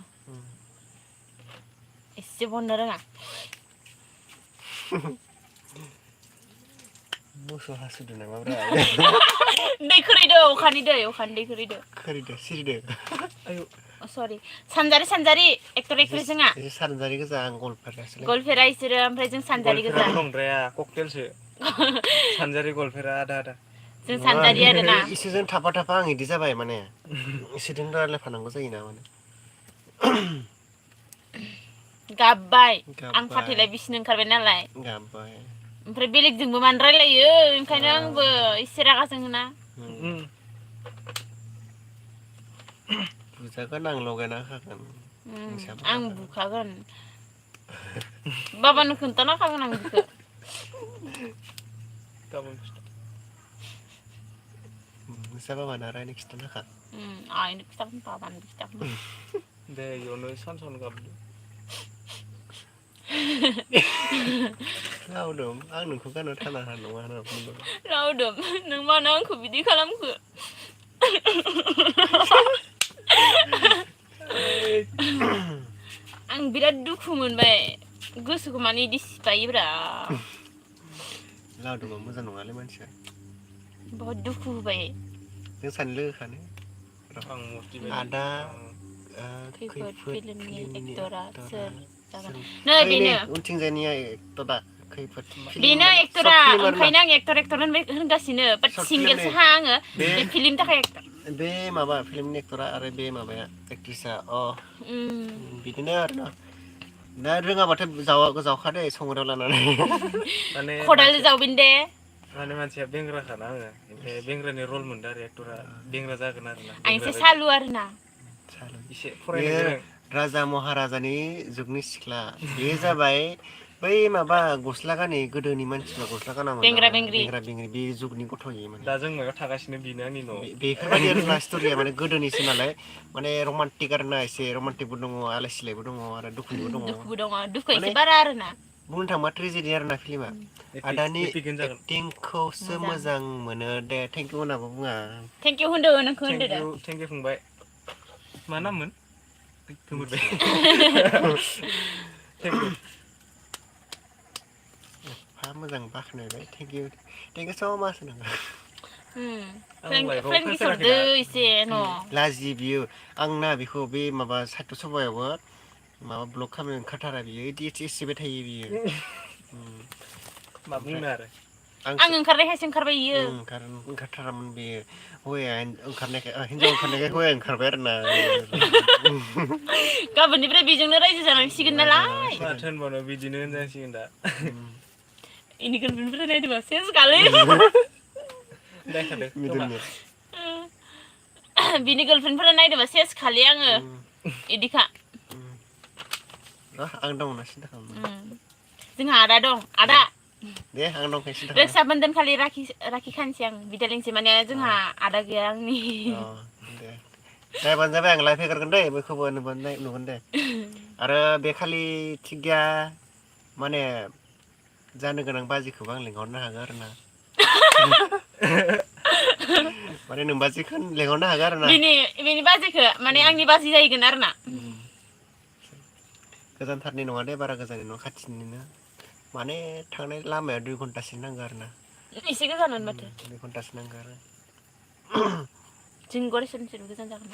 एसे बननो रोङा
मोसौ हासुदो नामाब्रा
दै खोरैदो अखानि दै
खोरैदो सिरिदो
आयु
सरि सानजारि एक्टर एक्ट्रेस जोंहा
सानजारि गोजा आं
गलफेरा इसोरो ओमफ्राय जों सानजारि गोजा
नंद्राया ककटेलसो सानजारि गलफेरा आदा
जों सानजारि आरोना
इसोरजों थाफा आं इदि जाबाय माने इसोरजों रायलायफानांगौ जायोना माने
गाबबाय आं फाथैलाय बिसिनो ओंखारबाय नालाय
गाबबाय
ओमफ्राय बेलेगजोंबो मानो रायलायो ओंखायनो आंबो एसे रागा जोङोना
बुजागोन आं लगायना होखागोन
आं बुखागोन बाबानो खोन्थाना होखागोन आं बेखौ
गाबोन
नोंसा बाबानो रायनो खिन्थाना होखा
आइनो खिथागोन बाबानो खिथागोन
दे इयावनो सान गाबदो
लावदुम आं नोंखौ गारना थानो हानाय नङा होनना बुंदों
लावदुम नों मानो आंखौ बिदि खालामखो आं बिराद दुखु मोनबाय गोसोखौ माने इदि सिफायोब्रा
लावदुमा मोजां नङालै मानसिया
बहुत दुखु होबाय
जों सानै लोगोखानो
आं मस्टि
आदा
खैफोद
खैफोद
फिल्मनि
फिल्मनि
एक्टरा सोर जागोन
सोर
नै
नै
बेनो
उनथिंजायनिया एक्टरा खैफोद
बेनो एक्टरा ओंखायनो आं एक्टर होनगासिनो बाट
सर्ट
सिंगेलसो
फिल्मनि
हा आङो बे फिल्मनि थाखाय एक्टर
बे माबा फिल्मनि एक्टरा आरो बे माबाया एक्ट्रिसा बिदिनो आरो ना दा रोङाबाथाय जावखादो संग्रायाव लानानै
माने
खदाल जावबिन दे
माने मानसिया बेंग्राखाना आङो ओमफ्राय बेंग्रानि रल मोनदों आरो एक्टरा बेंग्रा जागोन आरो ना
आं एसे सालु आरोना
एसे फरायनो
बेयो
गोरों
राजा महाराजानि जुगनि सिख्ला बेयो जाबाय बै माबा गस्ला गानै गोदोनि मानसिफ्रा गस्ला गानामोन
बेंग्रा बेंग्रि
बेंग्रा बेंग्रि बे जुगनि गथ'यै माने
दा जों मायाव थागासिनो बेनो आंनि न'आव
बेफोरबायदि आरोना स्ट'रिया माने गोदोनिसो नालाय माने रमान्टिक आरोना एसे रमान्टिकबो दङ आलाय सिलायबो दङ आरो दुखुनिबो दङ
दुखुबो दङ दुखुआ
माने
एसे बारा आरोना
बुंनो थांबा ट्रेजेडि आरोना फिल्मा आदानि
एपिकैनो जागोन
एक्टिंखौसो मोजां मोनो दे थेंक इउ होनाबो बुङा
थेंक इउ होनदो नोंखौ होनदो दा
थेंक इउ फंबाय मा नाममोन गोमोरबाय थेंक इउ
एफा मोजां बाख्नायबाय थेंक इउ सो माच होनांगौ
फ्रेंक किसरदो एसे न'
लाजि बियो आंना बेखौ बे माबा साहित्य सभायावबो माबा ब्लग खालामनो ओंखारथारा बियो इदि एसेबाय थायो बियो
मा बुंनो आरो
आं ओंखारनायखायसो ओंखारबाय इयो
ओंखारथारामोन बेयो हौवाया ओंखारनायखाय हिनजाव ओंखारनायखाय हौवाया ओंखारबाय आरो ना
गाबोननिफ्राय बेजोंनो रायजो जानांसिगोन नालाय
माथो होनबावनो बिदिनो होनजासिगोन दा
इनि गर्लफ्रेन्डनिफ्राय नायदोंबा सेस गालै
नायखादो
बिनि गर्लफ्रेन्डफोरा नायदोंबा सेस खालि आङो इदिखा
आं दं ना सिन्था खालामनो
जोंहा आदा दं आदा
दे आं दंखायो सिन्था
रक्षा बन्धन खालि राखि खानसै आं बिदा लिंसै माने जोंहा आदा गैया आंनि
दे नायबानो जाबाय आं लाइभ हेगारगोन दे बयखौबो नुगोन दे आरो बे खालि थिग गैया माने जानो गोनां बाजिखौबो आं लिंहरनो हागोन आरो ना माने नों बाजिखौ लिंहरनो हागोन आरो ना
बिनि बाजिखौ माने आंनि बाजि जाहैगोन आरो ना
गोजानथारनि नङा दे बारा गोजाननि नङा खाथिनिनो माने थांनाय लामाया 2 घन्टासो नांगौ आरो ना
एसे गोजानमोन माथो
2 घन्टासो नांगौ आरो
जों गरेस्वरनिफ्राय गोजान जागोन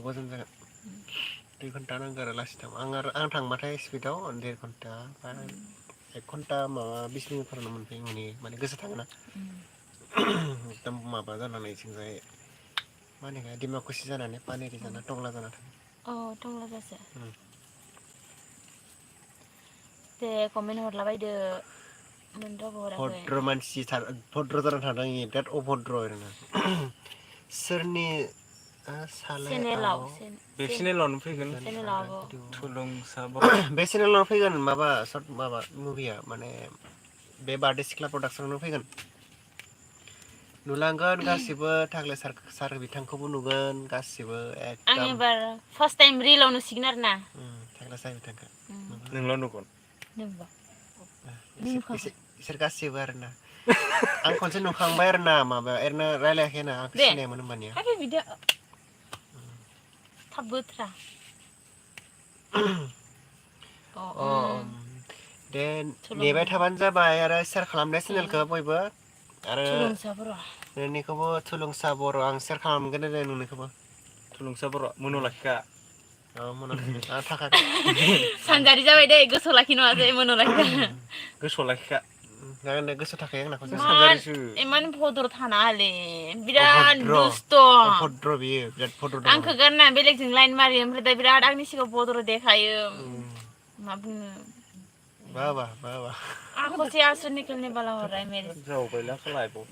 गोजान जागोन 2 घन्टा नांगौ आरो लासैथाव आं थांबाथाय स्पिडाव 1.5 घन्टा बा 1 घन्टा माबा 20 मिनिटफोरावनो मोनफैयो माने गोसो थाङोना एकदम माबा जानानै जोंजाय मा होनो डिमाकुसि जानानै पानेरि जाना टंला जाना थाङो
टंला जासो दे कमेन्ट हरलाबायदो
भद्र मानसि भद्र जाना थादों बिराद अभद्र आरोना सोरनि
चेनेलाव
बे चेनेलावनो फैगोन
बे चेनेलाव फैगोन माबा मुभिया माने बे बारदै सिख्ला प्रडाक्सनावनो फैगोन नुलांगोन गासिबो थाग्ले सार बिथांखौबो नुगोन गासिबो
आं एबार फार्स्ट टाइम रिलाव नुसिगोन आरो ना
थाग्ले सार बिथांखौ
नोंल' नुगोन
इसोर गासिबो आरो ना आं खनसे नुखांबाय आरो ना माबा एरनो रायलायाखै ना आंखौ सिनायामोन होमबानिया
थाब बोथ्रा
दे नेबाय थाबानो जाबाय आरो शेयार खालामनाय चेनेलखौ बयबो आरो नोंनिखौबो थुलुंसा बर' आं शेयार खालामगोन दे नोंनिखौबो
थुलुंसा बर' मन' लाखिखा
सानजारि जाबाय दे गोसोआव लाखि नङासै मन' लाखिखा
गोसोआव लाखिखा
जागोन दे गोसोआव थाखायो आंना खनसे
सानजारिसो
इमान भद्र थानाङालै बिराद दुस्थ
भद्र बियो बिराद भद्र दङ
आंखौ गारना बेलेगजों लाइन मारियो ओमफ्राय दा बिराद आंनि सिगाङाव भद्र देखायो मा बुंनो
वाह
आंखौ से आंसुर निकलने वाला हो रहा है मेरे से
जावबायला लाइफआव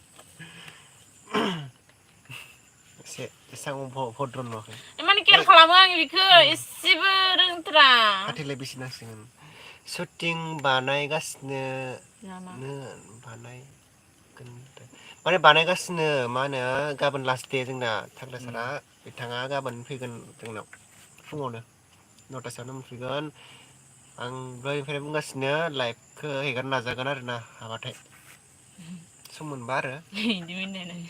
एसां भद्र नुवाखै
इमान केयार खालामो आं बेखौ एसेबो रोंथ्रा
खाथिलाय बिसिनांसिगोन शुटिं बानायगासिनो माने बानायगासिनो मा होनो गाबोन लास्ट दे जोंना थाग्ला सारा बिथाङा गाबोन फैगोन जोंनाव फुङावनो 9टासोआवनो मोनफैगोन आं दहायनिफ्राय बुंगासिनो लाइभखौ हेगारनो नाजागोन आरो ना हाबाथाय सम मोनबा आरो
बिदि मिनिनाय नों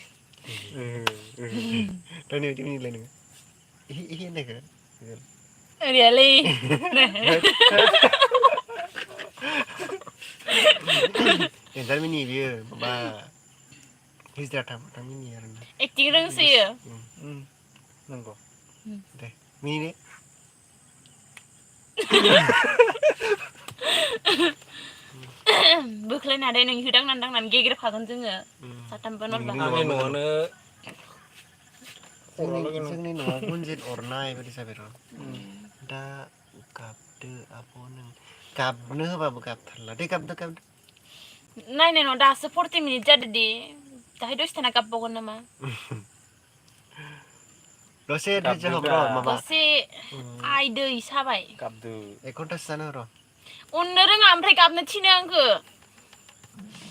दहायनि बिदि मिनिलाय नोङो होननायखौ
ओरैयालै
देन्जार मिनि बियो माबा हिजरा थां मिनि आरो ना
एक्टिं रोंसोयो
नंगौ
दे मिनि
बोख्लायना दे नों होदांनानै दांनानै गेग्रेबखागोन जोङो साथामबो नलबा
आंनि न'आवनो
जोंनि न'आव गुनजेत अरनाय बायदि जाबाय र' दा गाबदो आब' नों गाबनो होबाबो गाबथारला दे गाबदो
नायनाय न' दासो 40 मिनिट जादो दे दाहाय दसे थाना गाबबावगोन नामा
दसे धैर्य हर र' माबा
दसे आइ दै साबाय
गाबदो
1 घन्टासो जानो र'
अननो रोङा ओमफ्राय गाबनो थिनो आंखो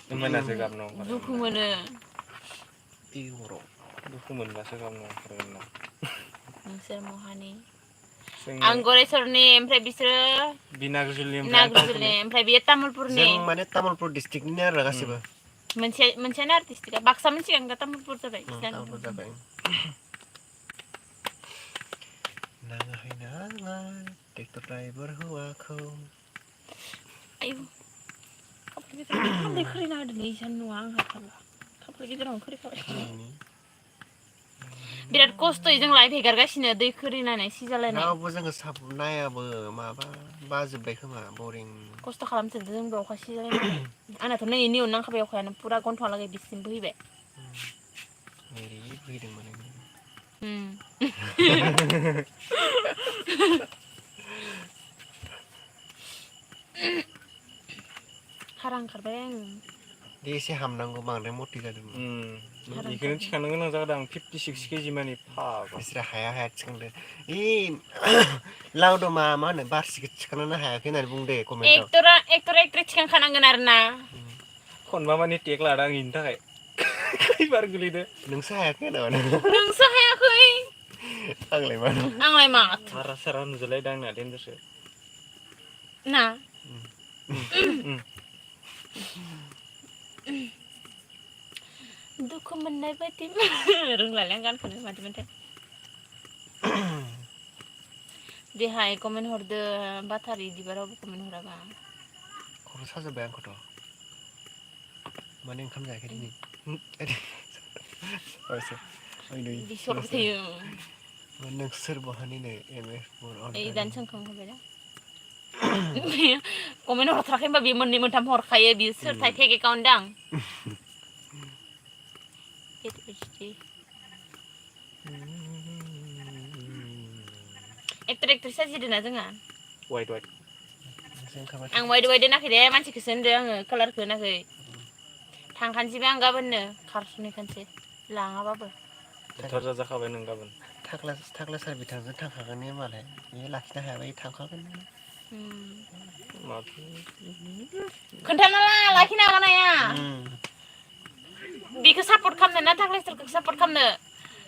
होमबानासो गाबनो
दुखु मोनो
दुखु मोनबासो गाबनो ओंखारगोन ना
नोंसोर महानि
जों
आं गरेस्वरनि ओमफ्राय बिसोरो
बिनागजुलि
नागजुलि ओमफ्राय बियो तामुलपुरनि
जों माने तामुलपुर डिस्ट्रिक्टनिनो आरो गासिबो
मोनसेयानो आर्टिस्टिका बाक्सामोन सिगां दा तामुलपुर जाबाय
तामुलपुर जाबाय नाङाहाय नाङा ट्रेक्टर ड्राइभार हौवाखौ
आयु खामफ्लाय खोरैना होदोंलै सान्दुंआ आंहा थाबा खामफ्लाय गेजेरावनो खोरैखाबाय बिराद खस्थ'यै जों लाइभ हेगारगासिनो दै खोरैनानै सिजालायनाय
रावबो जोङो नायाबो माबा बाजोब्बाय खोमा बरिं
खस्थ' खालामथारदों जोंबो अखा सिजालायनानै आंनाथ' नै नियावनो नांखाबाय अखायानो पुरा गन्थंहालागै बिसिम बोहैबाय
ओरै बोहैदों माने
हारा ओंखारबाय आङो
दे एसे हामनांगौ बांद्राय मटि जादों
बेखौनो थिखांनो गोनां जादों आं 56 केजि मानि
बिसोर हाया थिखांदो लावदुमा मा होनो बारसिखौ थिखांनो हायाखै होननानै बुंदे कमेन्टआव
एक्टर एक्ट्रेस थिखांखानांगोन आरो ना
खनबा मानि टेक लादों आं इनि थाखाय खैबार गोलैदो
नोंसो हायाखै नामा
नोंसो हायाखै
आंलाय
मा
हारा सारा नुजालायदों आंना देनजारसो
ना दुखु मोननाय बायदि रोंलालै आं गानखौनो माथो मोनथाय देहाय कमेन्ट हरदो बाथारि बिबारावबो कमेन्ट हराबा
खर' साजोब्बाय आंखौथ' माने ओंखाम जायाखै दिनै
बिसरबाय थायो
नों सोर बहानिनो
ओइ दानो सोंखांखाबाय दा कमेन्ट हरथाराखै होनबा बियो मोननै मोनथाम हरखायो बियो सोरथाय फेक एकाउन्ट दां एक्टर एक्ट्रेस साजिदोंना जोंहा
वाइट
आं वाइट दोनाखै दे मानसिखौसो होनदों आङो कालारखौ होनाखै थांखानोसैबा आं गाबोननो खारस'नहैखानोसै लाङाबाबो
बुथार जाखाबाय नों गाबोन
थाख्ला सार बिथांजों थांखागोन मालाय बेयो लाखिनो हायाबा थांखागोन
खोन्थाना लाखिनो हागोन हाया बेखौ सापर्ट खालामनो ना थाख्ला सारखौ सापर्ट खालामनो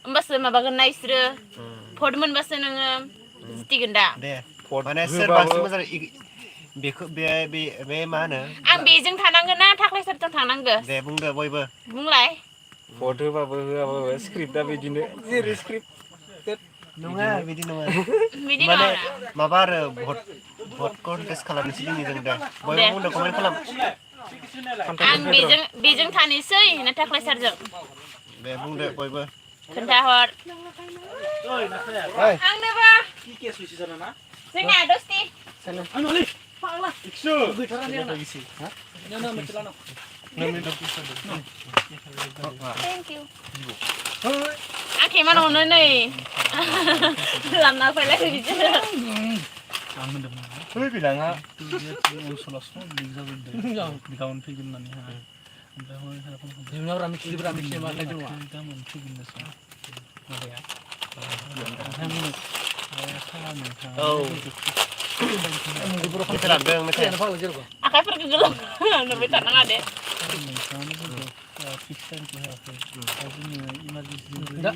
होमबासो माबागोन ना इसोरो भट मोनबासो नोङो जितिगोन दा
दे माने सोर बांसिन मोजां बेखौ बे मा होनो
आं बेजों थानांगोन ना थाख्ला सारजों थानांगो
दे बुंदो बयबो
बुंलाय
भट होबाबो होआबाबो स्क्रिप्टआ बिदिनो जेरै स्क्रिप्ट
नङा बिदि नङा
बिदि
माने
नङा
माबा आरो भट कन्टेस्ट खालामनोसै जोंनिजों दे बयबो बुंदो कमेन्ट खालाम
आं बेजों थानोसै ना थाख्ला सारजों
दे बुंदो बयबो
खोन्थाहर आंनोबो जोंना दसथि Thank you. Aki mana ono nih? Lama apa lagi bicara?
Oi bilangnya usul-usul di kawan film nanti ha.
Dia orang mikir mana itu mah.
Kita labeng macam.
Akai pergi gelap, nabi tanang ada.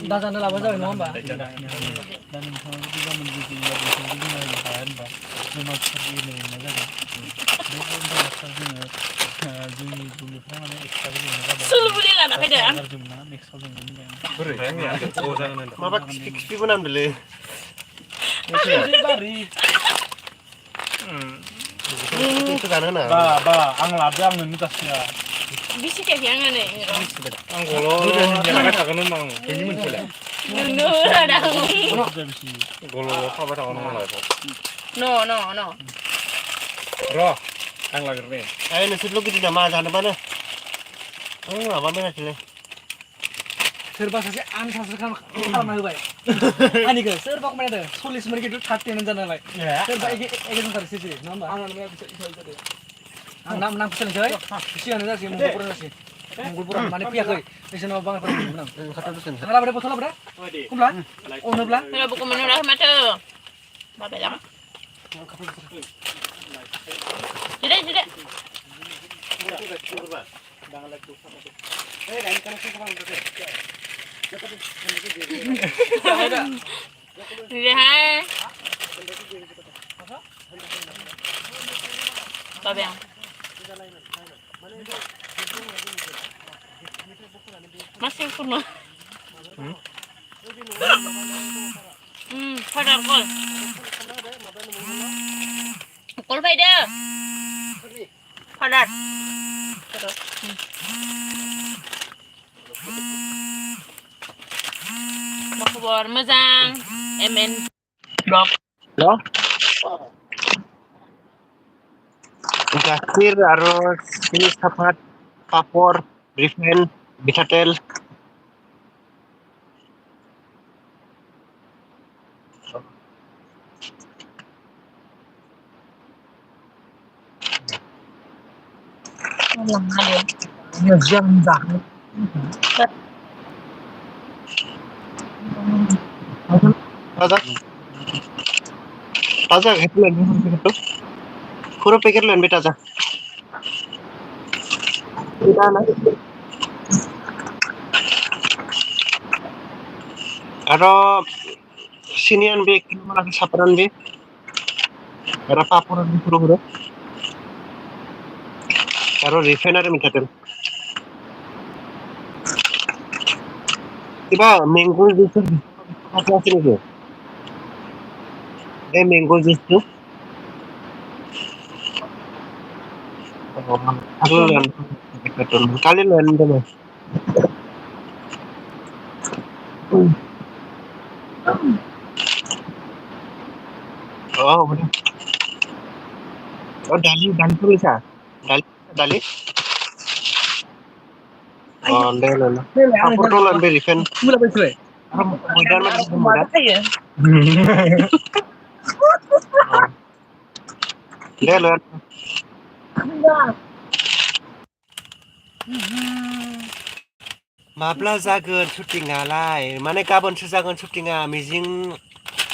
Dah sana lah bahasa ini apa?
Sulu boleh lah nak ada.
Maba kipi pun ambil le. Itu kan na.
Ba, ang labi ang nuntas ya.
Bisi kayak yang aneh.
आं गल' जाबाय थागोन होनबा आं बेनि मोनसेलाय
No, ada.
गल' थाबाय थागोन होनबालाय
No.
र' आं लाग्रोनि
Ayo nusuk gitu dah mah jangan mana. Apa benar
सोरबा सासे आं सासे खालामना होबाय आंनिखौ सोरबा कमेन्ट होदों 40 मिनिट खिन्थु 30 मिनिट जानो नालाय सोरबा एगे जोंथारसै नङा होमबा आं नाम फुसलिनोसै सिगांनो जासै मंगलपुर जासै मंगलपुर माने फैयाखै बिसोरनाव बांगालफोर मोनदोंमोन आं लाबोदो बथल लाबोदो कुमला अनोब्ला
Kalau buku menurut mata. Bapak lang. Tidak. Lihat. Bapak yang. Masih kurma. Padar kol. Kol faida. Padar. Makubor mezang. MN.
Lo? Gasir harus ini sapat papor, refine, bitatel. Taza gitu lah gitu. Puro pikir lu lebih taza. Tidak lah. Aro sinian be malah saparan be. Aro papuran be puro. Aro refinery mitatel. Tiba mango jus apa sini tu? Mango jus tu. Aku lihat betul. Kali lihat dulu. Oh, betul. Oh, dali tu bisa. Dali. Oh, dali. Apa tu lah berikan.
Mula betul
Mudah mudah. Dali. माब्ला जागोन शुटिंआलाय माने गाबोनसो जागोन शुटिंआ मिजिं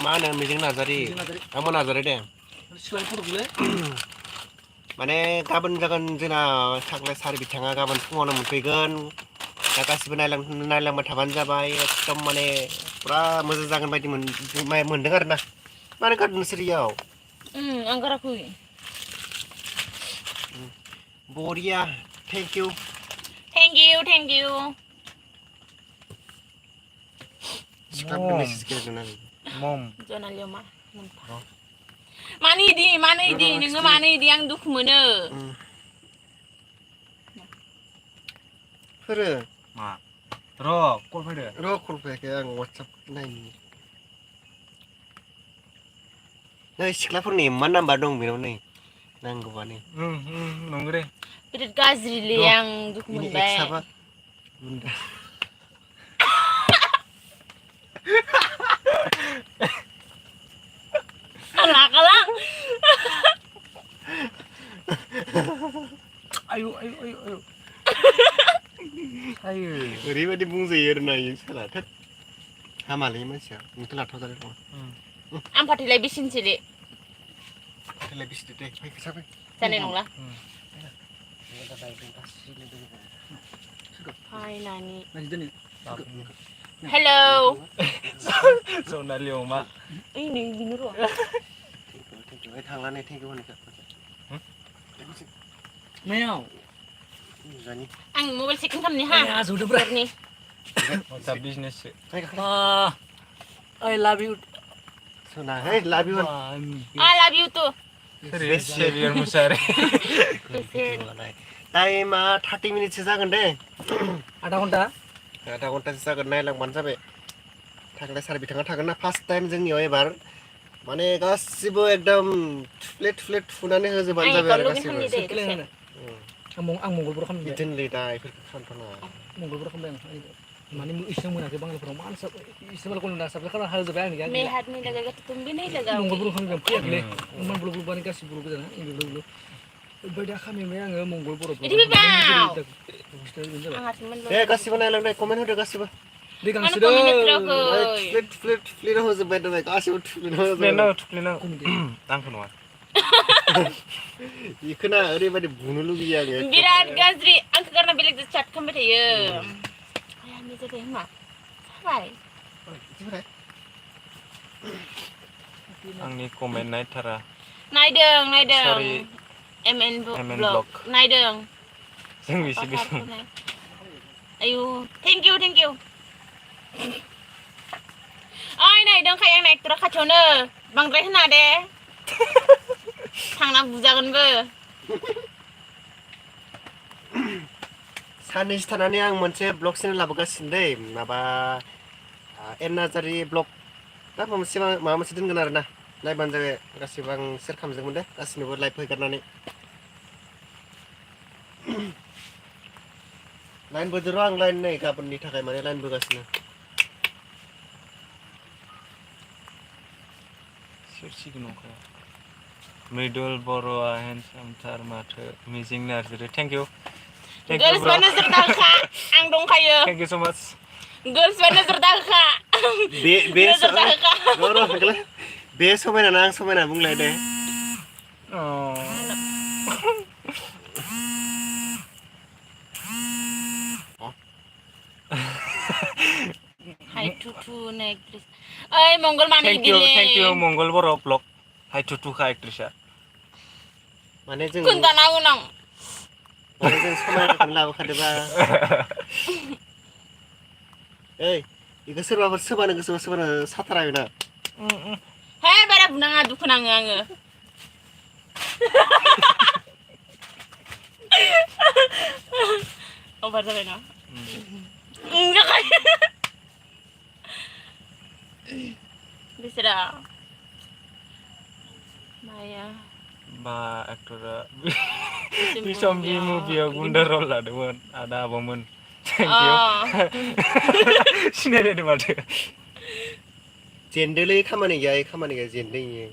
मा होनो मिजिं नार्जारि आंबो नार्जारि दे माने गाबोन जागोन जोंना साख्लाय सार बिथाङा गाबोन फुङावनो मोनफैगोन दा गासिबो नायलांबाय थाबानो जाबाय एकदम माने पुरा मोजां जागोन बायदि मोनदों आरो ना माने गारदों नोंसोरियाव
आं गाराखै
बरिया thank you
Mom.
Jangan lioma. Mana ini? Nengah mana ini yang duk mana?
Fere.
मा र' कल फैदो
कल फैयाखै आं WhatsApp नायनि नै सिख्लाफोरनि मा नाम्बार दं बेनाव नै नांगौबा नै
नंगौ दे
बिराद गाज्रिलै आं दुखु मोनबाय kalah
ayo
ओरैबायदि बुंजायो आरोना इयो साला थोद हामालै मानसिया नोंथ' लाथाव जादों खोमा
आं फाथैलाय बिसिनोसै दे
फाथैलाय बिसिदो दे फै फैसाफै
जानाय नंला फायनानि हेलौ
सनालि अमा
ओइ नै बिनो र'
थांलानै थेंकिउ होनखो
मायाव
आं मबाइल चेकिं खालामनि हा
आजौदोब्रा
दा बिजनेससो
I love you
सना है love you
I love you too
सेरियर मुसारे
टाइमा 30 मिनिटसो जागोन दे
आधा घन्टा
आधा घन्टासो जागोन नायलांबानो जाबाय थांलाय सार बिथाङा थागोन ना फार्स्ट टाइम जोंनियाव एबार माने गासिबो एकदम थुफ्ले थुनानै होजोबानो जाबाय आरो गासिबो
आं मंगलपुर खालामबाय
बिदिनोलै दा इफोरखौ खालामथ'नाङा
मंगलपुर खालामबाय आं माने इसोर मोनाखै बांगालफोराव मा इसोर मालाय कन्टेक्ट साप्लाय खालामना होजोब्बाय आंनि
मैं हाथ नहीं लगेगा तो तुम भी नहीं लगाओगे
मंगलपुर खालामबाय फैयाखैलै मान ब्लग ब्लग बानाय गासिबो ब्लग गोजाना ब्लग ब्लग ओमफ्राय दा खालामबाय आङो मंगलपुराव
इदि फैबाव
दे गासिबो नायलांदे कमेन्ट होदो गासिबो
दै
आं
गांसो
कमेन्ट
थुफ्ले होजोब्बाय दोनै गासिबो
थुफ्लेनो आंखौ नङा
इखोना ओरैबायदि बुनो लुगैयो आङो
बिराद गाज्रि आंखौ गारना बेलेगजों chat खालामबाय थायो आया मा जाबाय मा जाबाय
आंनि कमेन्ट नायथारा
नायदों
Sorry.
MN
MN
blog
Vlog.
नायदों
जों बेसे
आयु थेंक इउ ओइ नायदों खाय आं एक्टरा खाथियावनो बांद्राय होना दे थांना बुजागोनबो
साननैसो थानानै आं मोनसे ब्लग चेनेल लाबोगासिनो दै माबा एन नार्जारि ब्लग दा माबा मोनसे दोनगोन आरोना नायबानो जाबाय गासिबो आं सेयार खालामजोबगोन दे गासिनोबो लाइभ होगारनानै लाइन बोदों र' आं लाइन नै गाबोननि थाखाय माने लाइन बोगासिनो
सोरसिगोन नंखा मृदुल बर'आ हेन्डसामथार माथो मिजिं नार्जारि थेंक इउ
गर्ल्स बा नोजोर दाहोखा आं दंखायो
थेंक इउ स माच
गर्ल्स बा नोजोर दाहोखा नोजोर दाहोखा
बे समायना आं समायना बुंलाय दे
हाय टुटु ने एक्ट्रेस ओइ मंगल माने गिले
थेंक इउ मंगल बर' ब्लग हाय टुटुखा एक्ट्रेसआ
माने जों
खोन्थाना उनाव
माने जों समायनाखौनो लाबोखादोबा ओइ इखौ सोरबाफोर सोबानो गोसोबा सोबानो साथाराबो ना
हे बारा बुनाङा दुखु नाङो आङो अभार जाबाय ना बिसोरा माया
बा एक्टरा बिसम बि मुभियाव गुन्दा रल लादोंमोन आदा आब'मोन थेंक इउ सिनायलायदों माथो
जेनदोलै खामानि गैया जेनदों इयो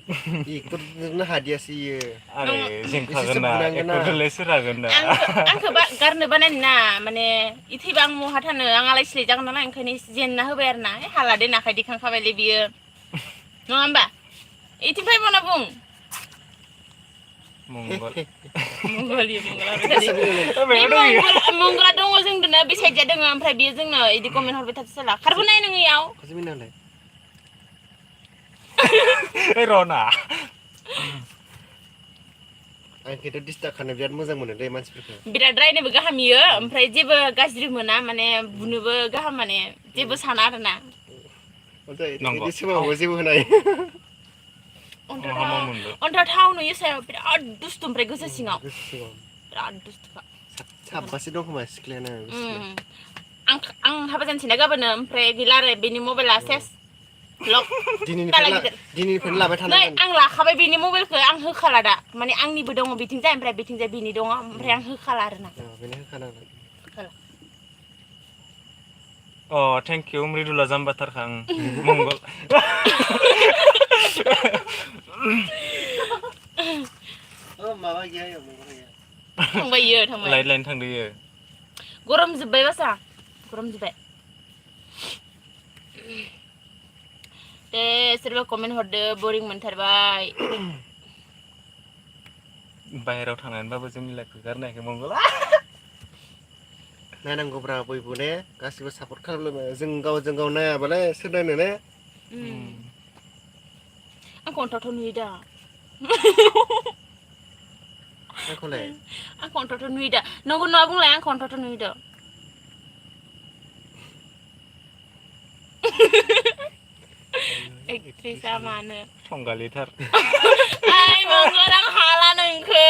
एक्टरजोंनो हादियासै इयो
आरे जेनखागोन ना एक्टरखौलाय सोर हागोन ना
आंखौ गारनो बानायनो ना माने इथैबा आं महा थानो आं आलाय सिलाय जागोन नालाय ओंखायनो जेनना होबाय आरो ना हाला दे नाखाय दिखांखाबायलै बियो नङा होमबा इथिं फैबावना बुं
मंगल
मंगला दङ जोंदोनो बे साइडजा दङ ओमफ्राय बियो जोंनो इदि कमेन्ट हरबाय थादो साला खारबोनाय नोङो इयाव
रना
आंखौथ' डिस्टार्ब खालामनो बिराद मोजां मोनो दे मानसिफोरखौ
बिराद रायनोबो गाहाम इयो ओमफ्राय जेबो गाज्रि मोना माने बुनोबो गाहाम माने जेबो साना आरोना
बिदि सोमावबो जेबो होनाय
अन्थाव नुयो सायाव बिराद दुस्थु ओमफ्राय गोसो सिङाव बिराद दुस्थुखा
साबबासो दं खोमा सिख्लायानो
आं हाबा जानोसैना गाबोनो ओमफ्राय गैला आरो बेनि मबाइला सेस लक
दिनैनिफ्रायनो लाबाय थानांगोन
आं लाखाबाय बेनि मबाइलखौ आं होखाला दा माने आंनिबो दङ बिथिंजाय ओमफ्राय बिथिंजाय बिनि दङ ओमफ्राय आं होखाला आरोना
बेनो होखानांगोन
अ थेंक इउ मृदुला जाम्बाथारखा मंगल
माबा गैया
थांबाय
लाइट लाइन थांदोयो
गरम जोब्बाय बासा गरम जोब्बाय दे सोरबा कमेन्ट हरदो बरिं मोनथारबाय
बाहेरायाव थांनानैबाबो जोंनि लाइफखौ गारनायखौ मंगला
नायनांगौब्रा बयबो ने गासिबो सापर्ट खालामलायबाय जों गावजों गाव नायाबालाय सोर नायनो ने
आं कन्टाक्ट नुयो दा
आंखौलाय
आं कन्टाक्ट नुयो दा नंगौ नङा बुंलाय आं कन्टाक्ट नुयो दा एक्ट्रेसा मानो
संगालिथार
आइ मंगल आं हाला नोंखो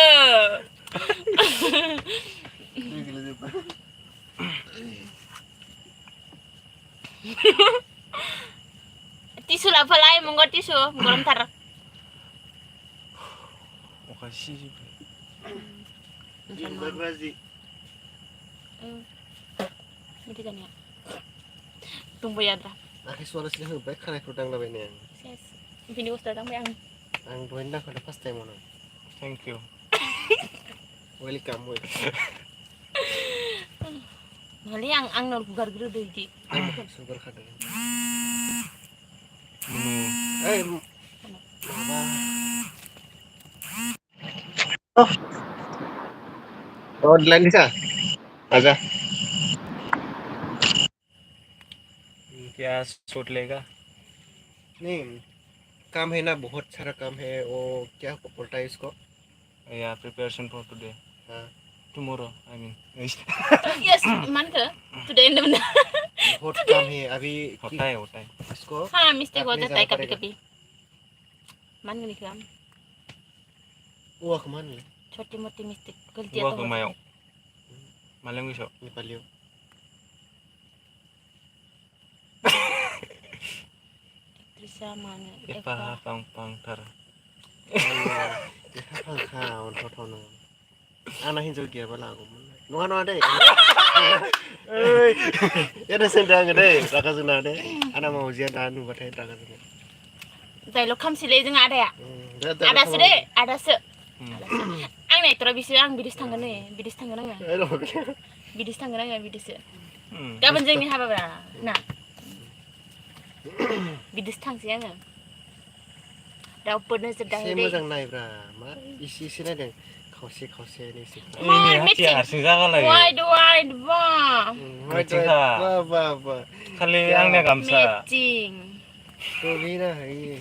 Tisu lapalah monggo tisu gorontар
अखा सिरिबाय
Gitu kan ya. Tunggu ya, Dra.
Akhir suara sih baik karena aku dang lawan yang.
Yes. Ini ustaz tang yang.
Ang doain dah kalau pas time mana.
thank you
Welcome.
Mali ang nol gugar guru deh di.
Super kada.
menu
Apa? Oh, deadline bisa. Aja.
क्या सूट लेगा
नहीं काम है ना बहुत सारा काम है वो क्या बोलता है इसको
या preparation for today
हाँ
tomorrow I mean
Yes, man ke? Today ini benar.
बहुत काम है अभी
होता है
इसको
हाँ, mistake
आपने
होता है
जाना
कभी-कभी. Man gini kan?
वो कमान ले
छोटी-मोटी mistake गलती
gua
atau
ke Mayo malam besok
Nepali हो
Trisa mana?
Eva pang tar
dia hafal kau tahu nong anak hinjau dia bala aku nong deh ya ada sendang deh raga sena deh anak mau ujian anu batai raga sena
Dialog kam sile jeung ada ya? Ada se deh, ada se. Ang naik terus bisa ang bidis tangga nih, bidis tangga nggak? Bidis tangga nggak bidis se. Kapan jeung ni haba ba? Nah. Bidis tang sih nggak? Dah pernah sedang
saya
deh.
mau naik bra mar isi nih deh kau nih sih
ini hati asing sangat lagi
Wide ba.
Ba.
kali angnya kamsa
Matching.
tuh bina ini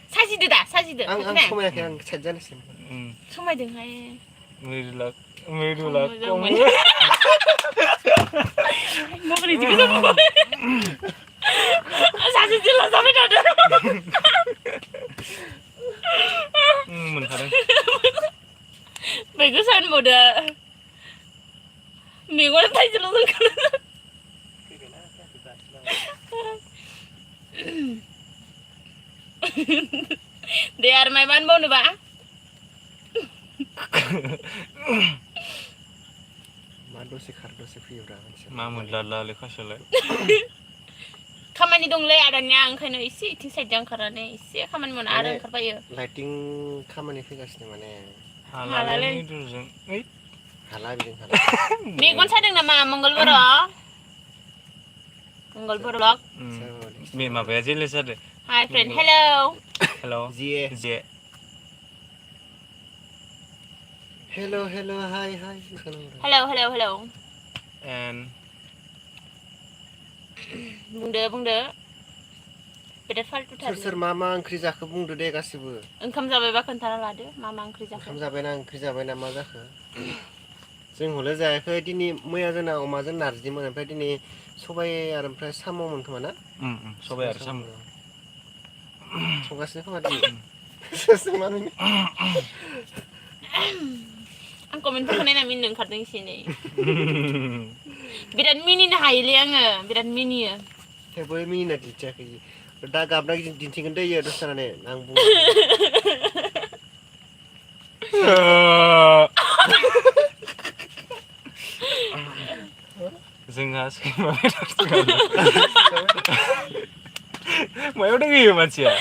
사지드다, 사지드.
ang
그래.
semua yang saja nih sih
정말 등하에.
merilak
먹으리 집에서 먹어. 사진 찍어 sampai ada.
menhadang
Bagusan mode. Minggu tayo jelusan kan. They are my man mau ba?
Mando si Cardo si Fiora.
mamun lala lekasale
Kaman idong le adanya ang kano isi ting sajang karane isi kaman mo na arang karpayo.
Lighting kaman ifikas ni mana.
halale itu jeng
Halal bing halal.
Minggu sadang nama Mongol Boro. Mongol Boro vlog.
me ma beje lesade
Hi friend, hello.
hello
Zie.
je
Hello, hi.
Hello.
and
Bungde. Bedat faltu
Soर
tadi.
mama ओंख्रि जाखो बुंदो दे गासिबो
Engkam जाबायबा खोन्थाना लादो मा ओंख्रि जाखो.
ओंखाम जाबायना मा जाखो जों हले जायाखै दिनै मैया जोंना अमाजों नारजिमोन ओमफ्राय दिनै सबाय आरो ओमफ्राय साम'मोन खोमा ना
सबाय आरो साम
संगासिनो खोमा दिनै
Ang komentar kanina min oंखारदों sini. Birat मिनिनो हायोलै आङो बिराद मिनियो.
थेवबो मिनिना दिन्थियाखै दा गाबना दिन्थिगोन दै इयो दसेरानो आं बुङो
जोंहा सैमा मायाव दोङो मानसिया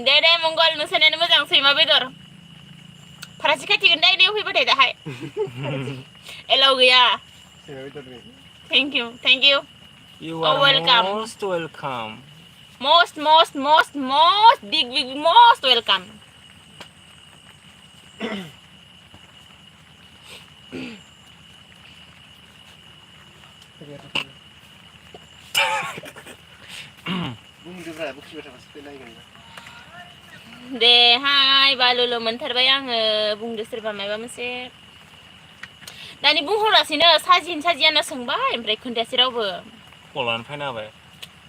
Dede Mongol नोंसोरनियानो मोजां सैमा बेदर. Farasi खाथिगोन दा इयाव फैबाथाय दाहाय. एलाव गैया. Thank you.
you
Oh,
are
welcome.
most welcome
Most big most welcome.
बुंदोब्रा बुखिबाय थाबासो फैनायगोन
दे हाय बालुल' मोनथारबाय आङो बुंदो सोरबा माबा मोनसे दानि बुंहरासैनो साजियानो सोंबाय ओमफ्राय खोन्थायासै रावबो
कलानो फायना होबाय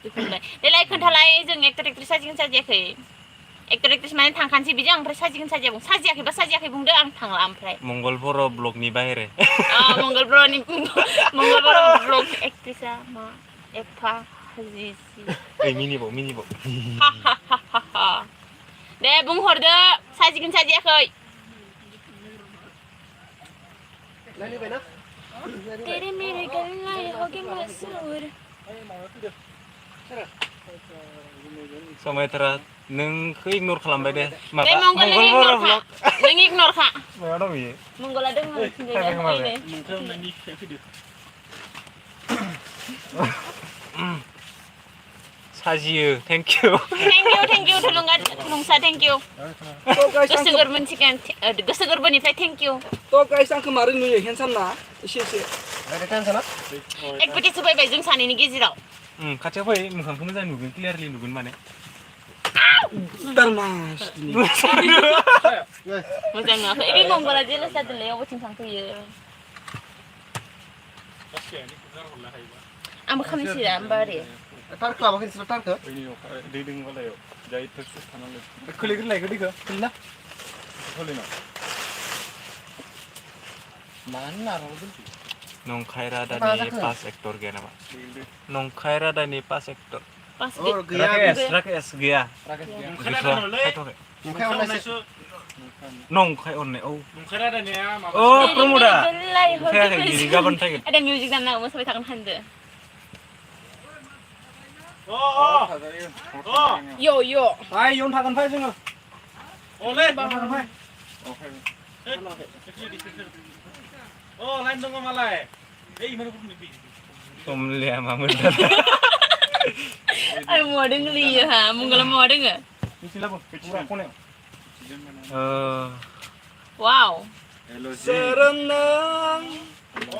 बेखौलाय देलाय खोन्थालाय जों एक्टर एक्ट्रिस साजिगोन साजियाखै एक्टर एक्ट्रेस माने थांखानोसै बिजों ओमफ्राय साजियाखै बुं साजियाखैबा साजियाखै बुंदो आं थांला ओमफ्राय
मंगलबर ब्लगनि बाहेरे
मंगलबरनि मंगलबर ब्लग एक्ट्रेसा मा एफा जिसि
ओइ मिनिबाव
दे बुंहरदो साजिगोन साजियाखै
लायलायबायना
तेरे मेरे गल्ला होगे मसूर
समायथारा नोंखौ इगनर खालामबाय दे
बे मंगल नों इगनर खा नों इगनर खा
मायाव दं बियो
मंगला दङ
साजियो थेंक इउ
थुलुंसा थेंक इउ गोसो गोरबोनिफ्राय गोसो गोरबोनिफ्राय थेंक इउ
तो गाइस आंखौ मारै नुयो हेन्डसाम ना एसे
एडभार्टाइज होबाय जों सानैनि गेजेराव
खाथियाव फै मोखांखौ मोजां नुगोन क्लियारलि नुगोन माने
दारमास
मोजां नुवाखै बे मंगला जेलास जादोंलै अबेथिं थांफैयो आंबो खालामनोसै होमबा ओरै
टार खालामाखै नोंसोर टारखौ
दै दङबालाय जाय थोरसि थानांगौ खोलैग्रोलायखौ दैखौ खोलैना खोलैना मानो नाराव नंखाय रादानि पास एक्टर गैया नामा नंखाय रादानि पास एक्टर राकेश गैया नंखाय अननाय औ नंखाय रादानिया माबा प्रमोदा फैयाखै गिरि गाबोन फैगोन
आदा मिउजिक दामना मोसाबाय थागोन हानदो यो
फाय इयावनो थागोन फाय जोङो
अले
थागोन फाय
लाइन दङ मालाय समलिया मामोन
आरो मुवा दोङो लियो हा मंगला मुवा दोङो वाव
सोरों नों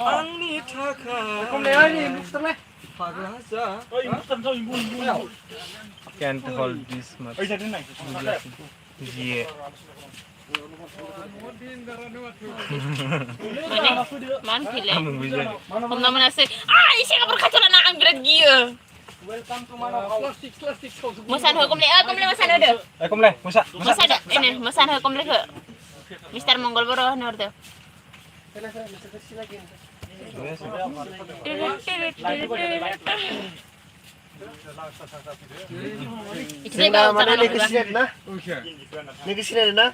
आंनि थाखाय फाग्ला जा
can't hold this much yeah
मान फैले हमना मोनासै एसे गाबर खाथियाव आं बिराद गियो मोसानो हो कमले मोसानो होदो
कमले
मोसादो एने मोसानो हो कमलेखौ मिस्टार मंगल बर' होनो हरदो
जोंना माने लोगो सिनायदों ना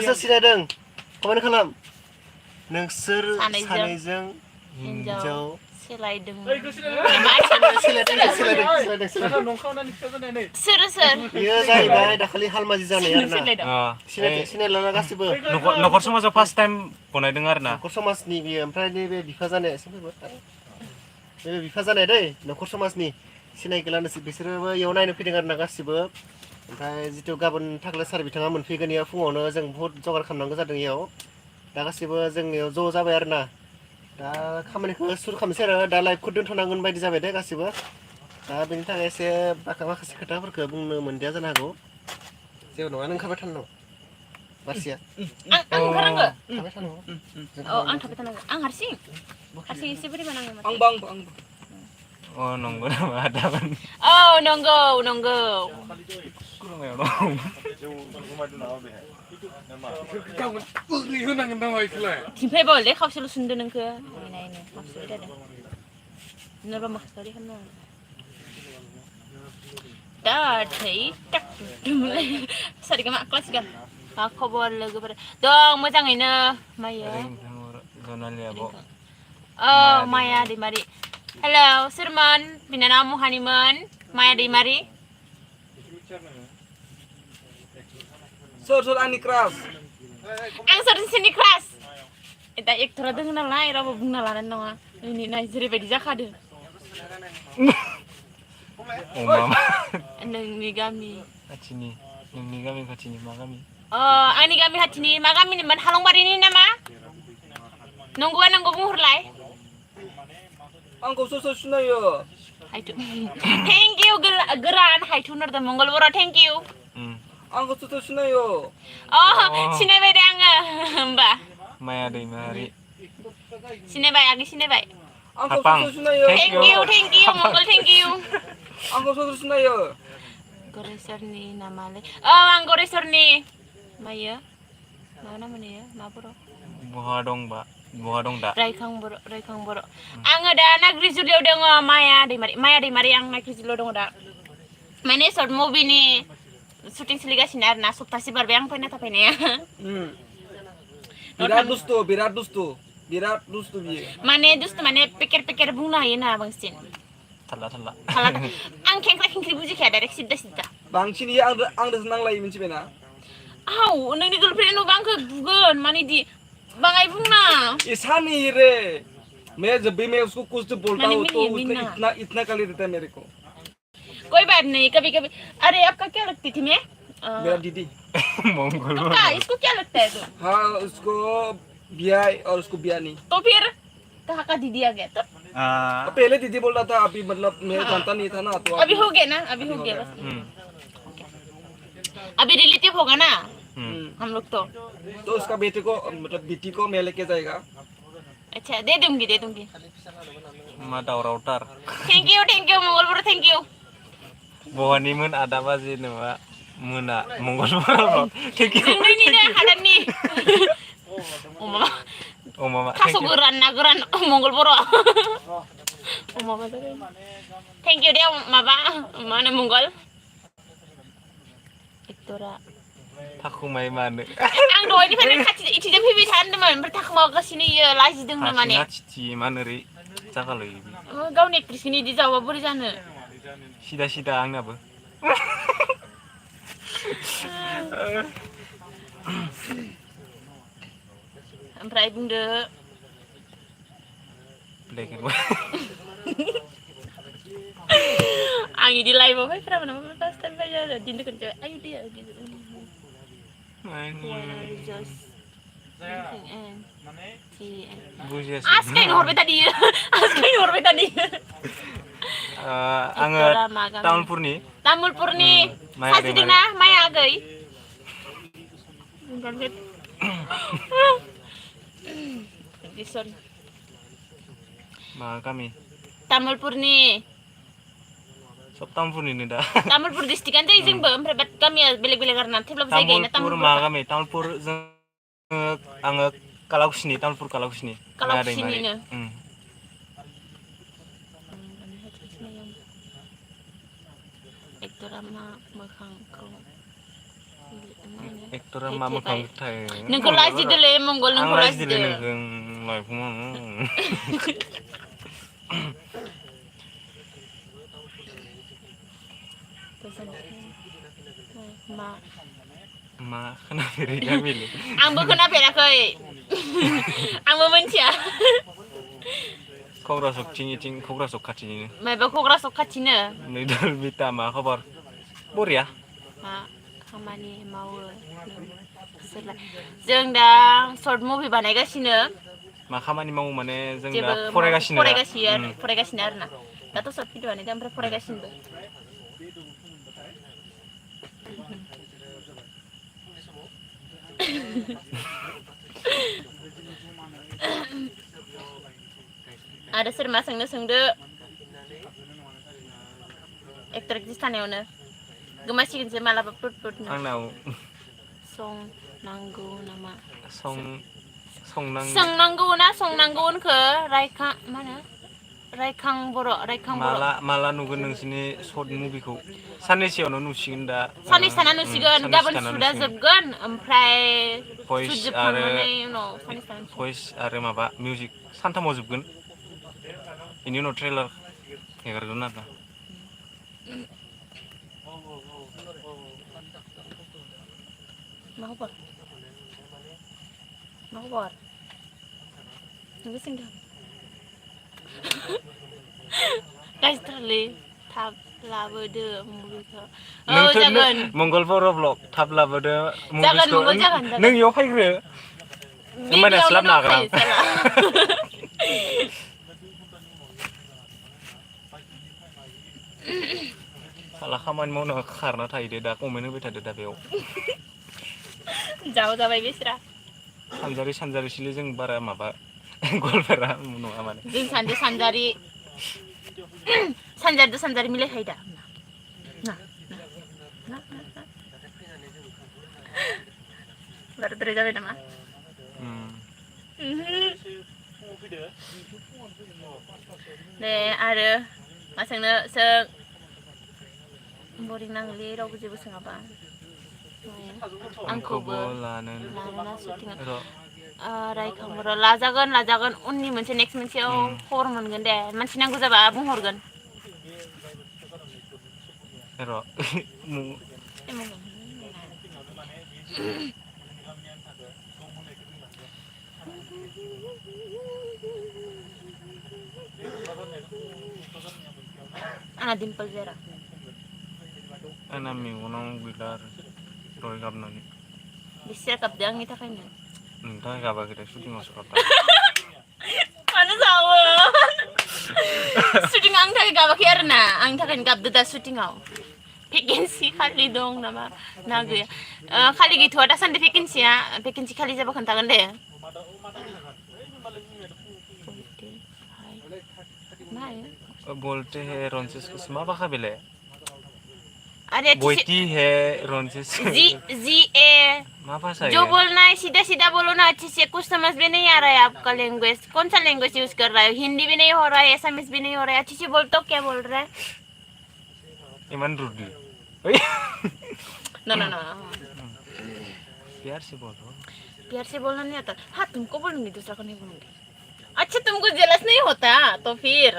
सोर सिनायदों कमेन्ट खालाम नोंसोर सानैजों हिनजाव
सोलायदों
सोर बियो जाहैबाय दाखालि हालमाजि जानाय आरोना सिनायलाना गासिबो
नखर समाजाव फार्स्ट टाइम बनायदों आरोना
नखर समाजनि बियो ओमफ्राय नैबे बिफा जानाय नैबे बिफा जानाय दै नखर समाजनि सिनायगोला बिसोरबो इयाव नायनो फैदों आरोना गासिबो ओमफ्राय जितु गाबोन थाग्ला सार बिथाङा मोनफैगोन इयाव फुङावनो जों बहुत जगार खालामनांगौ जादों इयाव दा गासिबो जोंनियाव ज' जाबाय आरोना दा खामानिखौ सुरु खालामनोसै आरो दा लाइभखौ दोनथ'नांगोन बायदि जाबाय दे गासिबो दा बेनि थाखाय एसे माखासे खोथाफोरखौ बुंनो मोनदिया जानो हागौ जेबो नङा नों खाबाय थानांगौ बारसिया
आं ओंखारनांगौ
खाबाय थानांगौ
आं थाबाय थानांगौ आं हारसिं एसे बोरैबा नाङो
आंबो
नंगौ नामा दामोन
नंगौ
खुलुमायाव दं
थिंफाय बावले खावसेल' सुनदो नोंखो नायनो माखसुबाय थादों नोरबा माखसारि खालामनो दा थै टाक सारिगा मा क्लासिकाल मा खबर लोगोफोर दं मोजाङैनो मायो माया दैमारि हेलौ सोरमोन बिनानाव महानिमोन माया दैमारि
सोर आंनि क्रास
आं सोरनि क्रास दा एक्टरा दङ नालाय रावबो बुंना लानाय नङा नोंनि नाय जेरैबायदि जाखादो नोंनि गामि
खाथिनि नोंनि गामि खाथिनि मा गामि
आंनि गामि खाथिनि मा गामिनिमोन हालंबारिनि नामा नंगौबा नंगौ बुंहरलाय
आंखौ सोर सिनायो
थेंक इउ गोरान हायथुन हरदों मंगल बर' थेंक इउ
आंखौ सोर सिनायो
सिनायबाय दे आङो होमबा
माया दैमारि
सिनायबाय आगै सिनायबाय
आंखौ सोर सिनायो
thank you Mangal thank you
आंखौ सोर सिनायो
Goresorनि नामालाय आं गोरेसरनि मायो मा नामोन इयो मा बर'
बहा दं दा
रायखां बर' आङो दा नाग्रिजुलियाव दङ माया दैमारि आं नाग्रिजुलियाव दङ दा माने सर्ट मुभिनि शुटिं सोलिगासिनो आरोना सप्तासे बारबाय आं फैना थाफैनाया
बिराद दुस्थु बियो
माने दुस्थु माने पेकेर बुंनो हायो ना बांसिन
थाल्ला
आं खेंख्रा बुजिखाया डाइरेक्ट सिद्दा
बांसिन इयो आंजों नांलायो मिथिबायना
आव नोंनि गार्लफ्रेन्ड नुबा आंखौ बुगोन माने इदि बाङाय बुंना
ऐसा नहीं रे मैं जब भी मैं उसको कुछ बोलता
मैंने
हूँ तो
मिली
उसने
ना।
इतना गाली देता है मेरे को
कोई बात नहीं कभी अरे आपका क्या लगती थी मैं
मेरा दीदी
मंगल
पक्का इसको क्या लगता है तो
हाँ उसको बिया है और उसको बिया नहीं
तो फिर कहाँ का दीदी आ गया तो
पहले दीदी बोल रहा था अभी मतलब मैं जानता नहीं था ना तो
अभी हो गया ना अभी हो गया बस अभी रिलेटिव होगा ना हम लोग
तो उसका बेटे को मतलब बेटी को मैं लेके जाएगा
अच्छा दे दूंगी
मा दावरावथार
थैंक यू मंगल बरो थैंक यू
बहानिमोन आदा बाजै नोमा मोना मंगलबाराव
जोंनिनो हादाननि
अमा
थास' गोरान ना गोरान मंगल बर' थैंक यू दे माबा मा होनो मंगल एक्टरा
थाखुमाय मानो
आं दहायनिफ्रायनो खाथि इथिजों फैबाय थादोंमोन ओमफ्राय थाखुमागासिनो इयो लाजिदोंनो माने
हाथिथि मानो ओरै जागालै
गावनि एक्ट्रेसनि इदि जावबा बोरै जानो
सिदा आंनाबो
ओमफ्राय बुंदो
ब्लेक एन्ड व्हाइट
आं इदि लाइभआव फैफेरामोन फार्स्ट टाइम फैयो आरो दिन्थु खनसे आयु दे
बुजियासै
आसखायनो हरबाय थादोयो
आङो तामुलपुरनि
साजिदोंना माया आगै
मा गामि
तामुलपुरनि
सब तामुलपुरनिनो दा
तामुलपुर डिस्ट्रिक्टआनो जायो जोंबो ओमफ्राय बाट गामिया बेलेग आरोना थेवब्लाबो जायगायानो
तामुलपुर मा गामि तामुलपुर जों आङो कालाकुसिनि तामुलपुर कालाकुसिनि
कालाकुसिनिनो एक्टरा मा मोखांखौ
एक्टरा मा मोखां थाय
नोंखौ लाजिदोलै मंगल नोंखौ लाजिदो
मा खोनाफेरै गामिलै
आंबो खोनाफेराखै आंबो मिथिया
क'क्राझारथिं क'क्राझार खाथिनिनो
मायबा क'क्राझार खाथिनो
नै बिता मा खबर बरिया
मा खामानि मावो जों दा सर्ट मुभि बानायगासिनो
मा खामानि मावो माने जों दा
जेबो
फरायगासिनो
आरोना दाथ' सर्ट भिडिअ बानायदों ओमफ्राय फरायगासिनोबो आरो सोर मा सोंदो एक्टर एक्ट्रेस थानायावनो गोमासिगोनसो मालाबा पुटपुटनो
आंनाव
संनांगौ नामा
संनांगौ
ना संनांगौनखौ मा होनो रायखां बर'
माला नुगोन नोंसिनि सर्ट मुभिखौ साननैसोआवनो नुसिगोन दा
साननैसो थाना नुसिगोन गाबोन सुदा जोबगोन ओमफ्राय
भइस आरो माबा मिउजिक सानथामाव जोबगोन बेनि उनाव ट्रेलार हेगारगोन आरो
मा खबर नोंबो सोंदों गाज्रिथारलै थाब लाबोदो मुभिखौ जागोन
मंगलबार ब्लग थाब लाबोदो
जागोन
नों इयाव फैग्रो होमबाना स्लाबनो हागोन साला खामानि मावनो खारना थायो दे दा कमेन्ट होबाय थादो दा बेयाव
जाबाय बेसरा
सानजारिसिलै जों बारा माबा गलफेरा नङा माने
जों सानजारि मिलायखायो दा Baru जाबाय नामा? दे आरो मा सोंनो सों बरिं नांगौलै रावबो जेबो सोङाबा आंखौबो लानोना सुटिंआव रायखांबर लाजागोन उननि मोनसे नेक्स्ट मोनसेयाव खबर मोनगोन दे मानसि नांगौ जाबा बुंहरगोन
र'
आंना डिम्पल जेरा
आंना मेगनाव गैला आरो दहाय गाबनानै
बिसोर गाबदों आंनि थाखायनो
नोंथाङा गाबाखै दे शुटिंआवसो गाबदों
मानो जावो शुटिं आंनि थाखाय गाबाखै आरो ना आंनि थाखायनो गाबदो दा शुटिंआव भेकेन्सि खालि दं नामा ना गैया खालि गैथ'आ दासान्दि भेकेन्सि खालि जाबा खोन्थागोन दे
बोलते हैं रॉन्सेस को मा बाखा बेले
अरे
बोलती है रॉन्सेस
जी ए
मा भाषा है
जो बोलना है सीधा सीधा बोलो ना अच्छे से कुछ समझ में नहीं आ रहा है आपका लैंग्वेज कौन सा लैंग्वेज यूज कर रहा है हिंदी भी नहीं हो रहा है एसामीज भी नहीं हो रहा है अच्छे से बोल तो क्या बोल रहा है
इमान रुडली
ना
प्यार से बोलो
प्यार से बोलना नहीं आता हाँ तुमको बोलूंगी दूसरा को नहीं बोलूंगी अच्छा तुमको जेलस नहीं होता तो फिर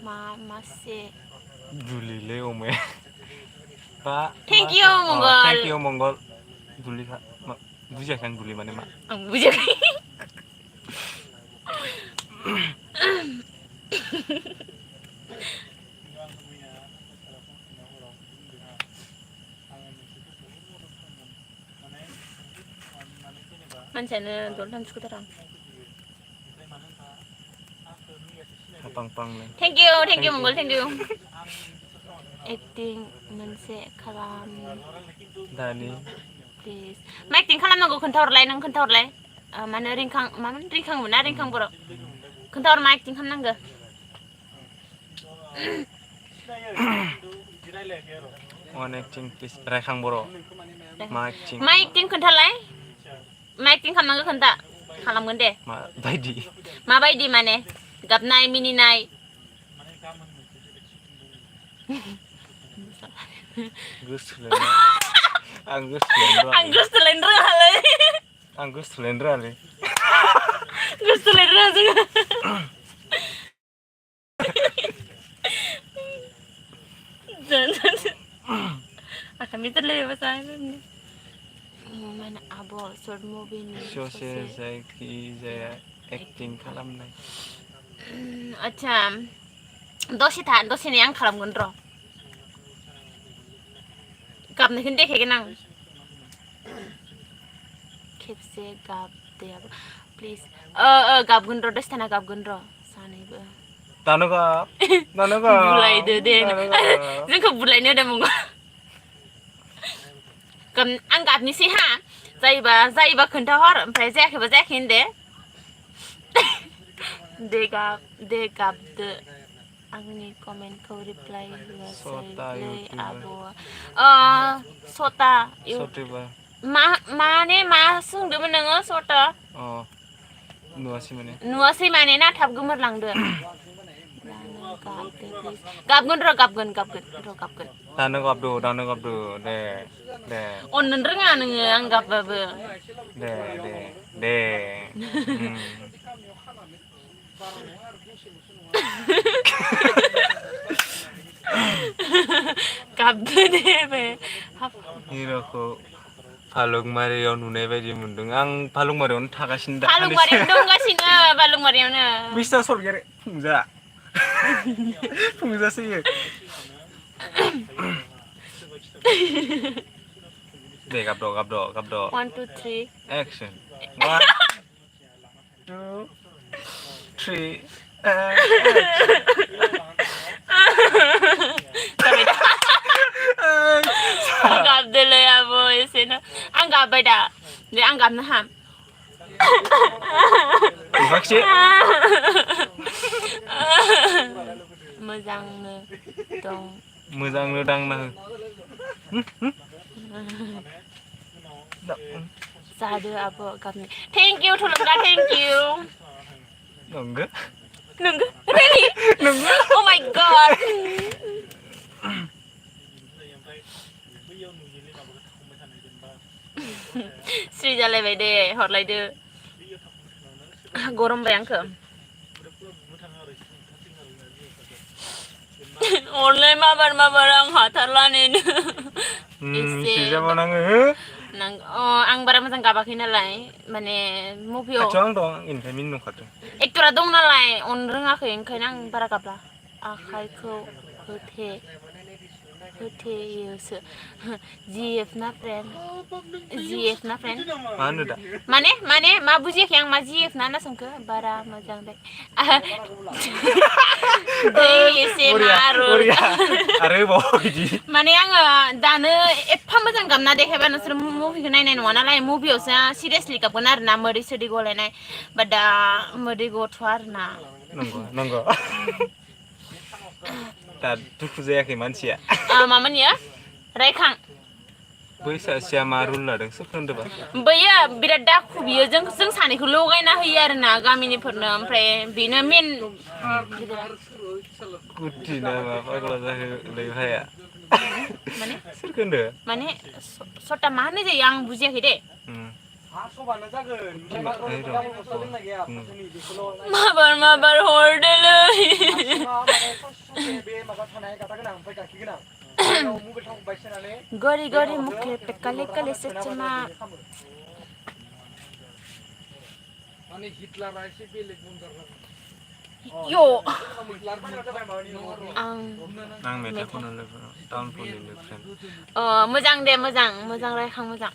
मामा से
जुली ले ओमे बा
थैंक यू
मंगल जुली खा बुजियाखै आं जुली माने मा
आं बुजियाखै मानसियानो दलथाम सुखुथार आं
पां
thank you Mangal thank you acting मोनसे खालाम
दानि
प्लिज मा एक्टिं खालामनांगौ खोन्थाहरलाय नों खोन्थाहरलाय माने रिंखांमोन ना रिंखां बर' खोन्थाहर मा एक्टिं खालामनांगौ
वन एक्टिं प्लिज रायखां बर' मा एक्टिं
खोन्थालाय मा एक्टिं खालामनांगौ खोन्था खालामगोन दे माबायदि माने गाबनाय मिनिनाय
आं गोसोथोलायनो रोङालै
akan terlihat besar mana abo short movie ni
ससे जायखि जाया एक्टिं खालामनाय
अच्छा दसेनि आं खालामगोन र' गाबनायखौनो देखायगोन आं खेबसे गाबदे प्लिज गाबगोन र' दसेथाना गाबगोन र' सानैबो
दानो गाब
बुलायदो दे जोंखौ बुलायनो होदों मंगल आं गाबनोसै हा जायोबा खोन्थाहर ओमफ्राय जायाखैबा जायाखै होनदे दे गाबदो आंनि कमेन्टखौ रिप्लाइ होआसैलै आब'आ सता माने मा सोंदोंमोन नोङो सता नुवासै माने ना थाब गोमोरलांदो गाबगोन
दानो गाबदो दे
अननो रोङा नोङो आं गाबबाबो
दे
गाबदो दे बे
हिर'खौ फालुगमारियाव नुनाय बायदि मोनदों आं फालुगमारियावनो थागासिनो दा
फालुगमारियावनो दंगासिनो फालुगमारियावनो
मिस्टार सरगेरे फुंजासैयो दे गाबद'
1 2 3
एक्सन 1 2 3
गाबदोलै आब' एसेनो आं गाबबाय दा दे आं गाबनो हा मोजांनो दं
मोजांनो दांना हो
जादो आब' गाबनाय थेंक इउ थुलुंगा थेंक इउ
नंगौ
नंगौ really oh my god स्रि जालायबाय दे हरलायदो गरम बाय आंखो अनलाय माबार आं हाथारला नेनो एसे आं बारा मोजां गाबाखै नालाय माने मुभियाव
खाथियाव आं दं इनिफ्राय मिनि नुखादों
एक्टरा दं नालाय अननो रोङाखै ओंखायनो आं बारा गाबला आखाइखौ होथेयोसो जिएफ ना फ्रेन्ड
मा होनो दा
माने मा बुजियाखै आं मा जिएफ ना होनना सोंखो बारा मोजां दे दै एसे मारुर
आरो बाव बिदि
माने आङो दानो एफा मोजां गाबना देखायबा नोंसोर मुभिखौ नायनाय नङा नालाय मुभियावसो सिरियासलि गाबगोन आरोना मोदै सोदै गलायनाय बाट दा मोदै गथ'आ आरोना
नंगौ दा दुखु जायाखै मानसिया
मामोन इयो रायखां
बै सासेया मा रुल लादों सोरखौ होनदोंबा
बैयो बिराद दाखु बियो जों सानैखौ लगायना होयो आरोना गामिनिफोरनो ओमफ्राय बेनो मेन
कुटि ना मा फाग्ला जाखोलै भाइया सोरखौ होनदों
माने सटा मा होननाय जायो आं बुजियाखै दे माबार हरदोलै गरी गरी मुखे पे काले काले सचमा यो
आं मेथाइ खनो लोगो टाउन फुलनि फ्रेन्ड
मोजां दे मोजां रायखां मोजां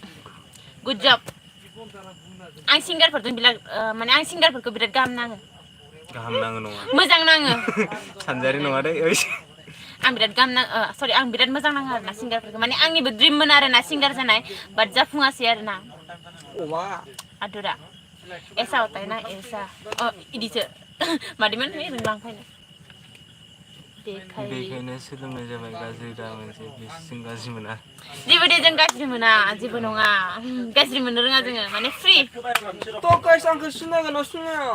गुड जब आं सिंगारफोरजों बिराद माने आं सिंगारफोरखौ बिराद गाहाम नाङो
नङा
मोजां नाङो
सानजारि नङा दे
आं बिराद सरि आं बिराद मोजां नाङो आरोना सिंगारफोरखौ माने आंनिबो ड्रिममोन आरोना सिंगार जानाय बाट जाफुङासै आरोना आदुरा एसा होताय ना एसा इदिसो मादिमोन रोंलांफायनो
बेखायनो सोलोंनाय जाबाय गाज्रि दा मोनसे जों गाज्रि मोना
जेबो दे जों गाज्रि मोना जेबो नङा गाज्रि मोननो रोङा जोङो माने फ्रि
तो गाइस आंखौ सिनायगोन ना सिनाया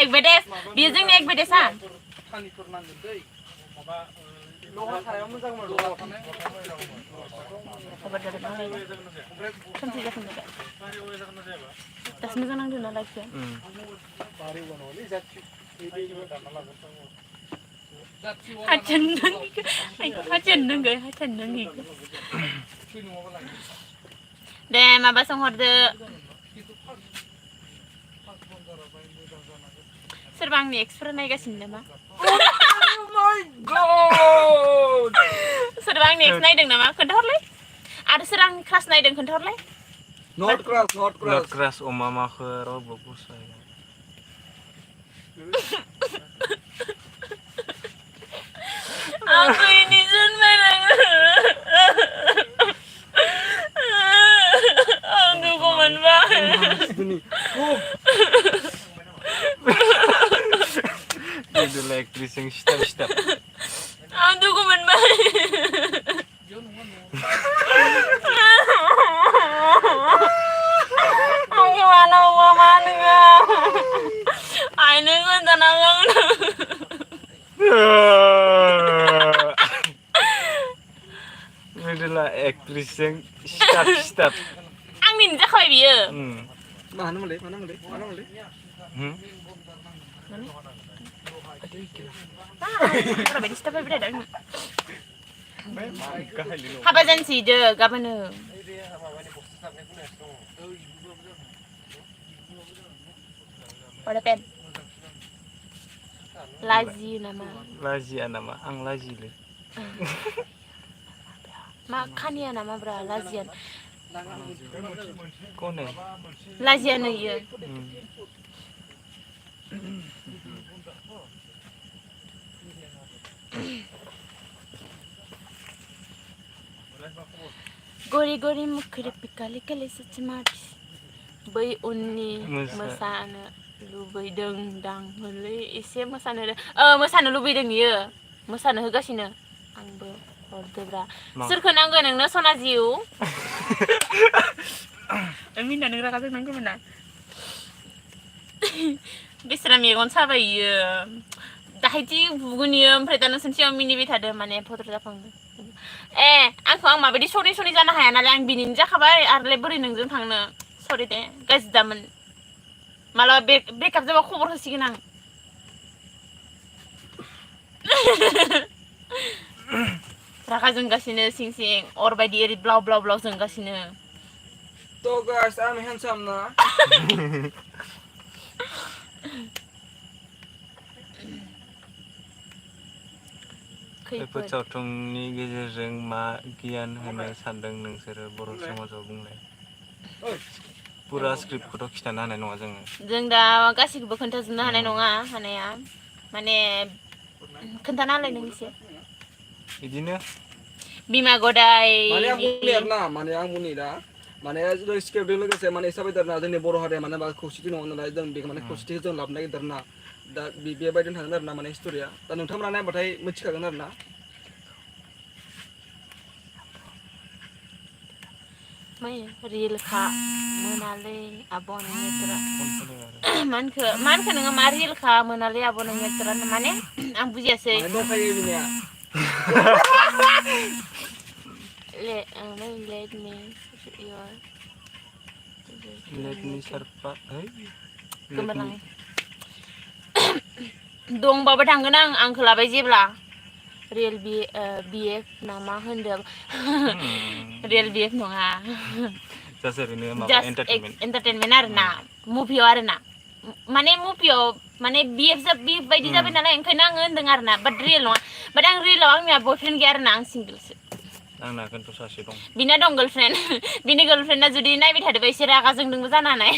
एकबेदेस बियो जोंनि एकबेदेसा दासो मोजां नांदों ना लाइफखौ दे माबा सोंहरदो सोरबा आंनि एक्सफोरा नायगासिनो नामा सोरबा आंनि एक्स नायदों नामा खोन्थाहरलाय आरो सोर आंनि क्रास नायदों खोन्थाहरलाय
नट क्रास
अमा माखो रावबो फसाया
aku ini sunmerang aduh komen banget
itu elektris yang step
aduh komen banget gimana umpamanya ini kan tenaga
adalah aktris yang step
आंनि जाखाबाय बियो
mana mulai
हाबा जानोसै दो गाबोनो Ada pen.
Lazi nama, ang lazi le.
Makanya nama bra lazian.
Kone.
Lazian iya. Gori-gori mukri pikali kali secemati. Bay unni masana लुबैदों दांलै एसे मोसानो मोसानो लुबैदों बियो मोसानो होगासिनो आंबो हरदोब्रा सोरखौ नांगौ नोंनो सना जिउ मिना नों रागा जोंनांगौमोन ना बेसरा मेगन साबायो दाहायथि बुगोन इयो ओमफ्राय दा नोंसोरनि मिनिबाय थादों माने फट' जाखांदों आंखौ आं माबायदि सरि जानो हाया नालाय आं बिनिनो जाखाबाय आरोलाय बोरै नोंजों थांनो सरि दे गाज्रि दामोन मालाबा ब्रेकआप जाबा खबर होसिगोन आं रागा जोंगासिनो सिं सिं अर बायदि ओरै ब्लाव ब्लाव ब्लाव जोंगासिनो
तो गाइस I'm handsome ना
खैफोद सावथुननि गेजेरजों मा गियान होनो सानदों नोंसोरो बर' समाजाव बुंनाय पुरा स्क्रिप्टखौथ' खिथानो हानाय नङा
जों दा गासिखौबो खोन्थाजोबनो हानाय नङा हानाया माने खोन्थाना होलाय नों एसे
बिदिनो
बिमा गदाय
माने आं बुंनि दा माने स्क्रिप्टजों लोगोसे माने हिसाबै दाना जोंनि बर' हारिया माने खौसेथि नङा नालाय जों बेखौ माने खौसेथिखौ जों लाबोनो नागिरदों आरोना दा बेबायदिनो थागोन आरोना माने स्ट'रिया दा नोंथांमोना नायबाथाय मिथिखागोन आरोना
रिलखा मोनालै आब' नोंनिया मानखो नोङो मा रिलखा मोनालै आब' नोंनिया माने आं बुजियासै
दंखायो बिनिया
let me सरपा
गोमोरलाङो दंबाबो थांगोन आं आंखौ लाबाय जेब्ला रियेल बिएफ ना मा होनदों रियेल बिएफ नङा जास्ट एन्टारटेनमेन्ट आरोना मुभियाव आरोना माने मुभियाव माने बिएफ बायदि जाबाय नालाय ओंखायनो आङो होनदों आरोना बाट रियेल नङा बाट आं रियेलाव आंनिया बयफ्रेन्ड गैया आरोना आं सिंगोलसो
आंना खिन्थु सासे दं
बिना दं गार्लफ्रेन्ड बिनि गार्लफ्रेन्डा जुदि नायबाय थादोंबा एसे रागा जोंदोंबो जानो हानाय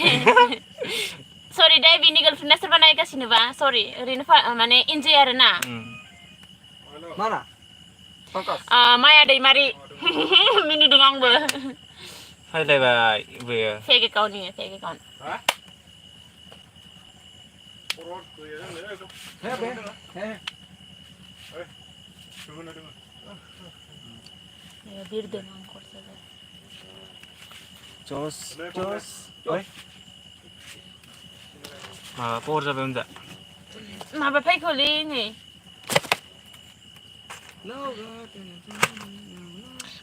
सरि दे बिनि गार्लफ्रेन्डा सोरबा नायगासिनोबा सरि ओरैनो माने इन्जय आरोना माया दैमारि मिनिदों आंबो
फायलायबाय बेयो
फेक एकाउन्ट बिरदों आं खरसा
Jos. Oi. Malah power जाबाय उनजा
माबा फैखौलै नै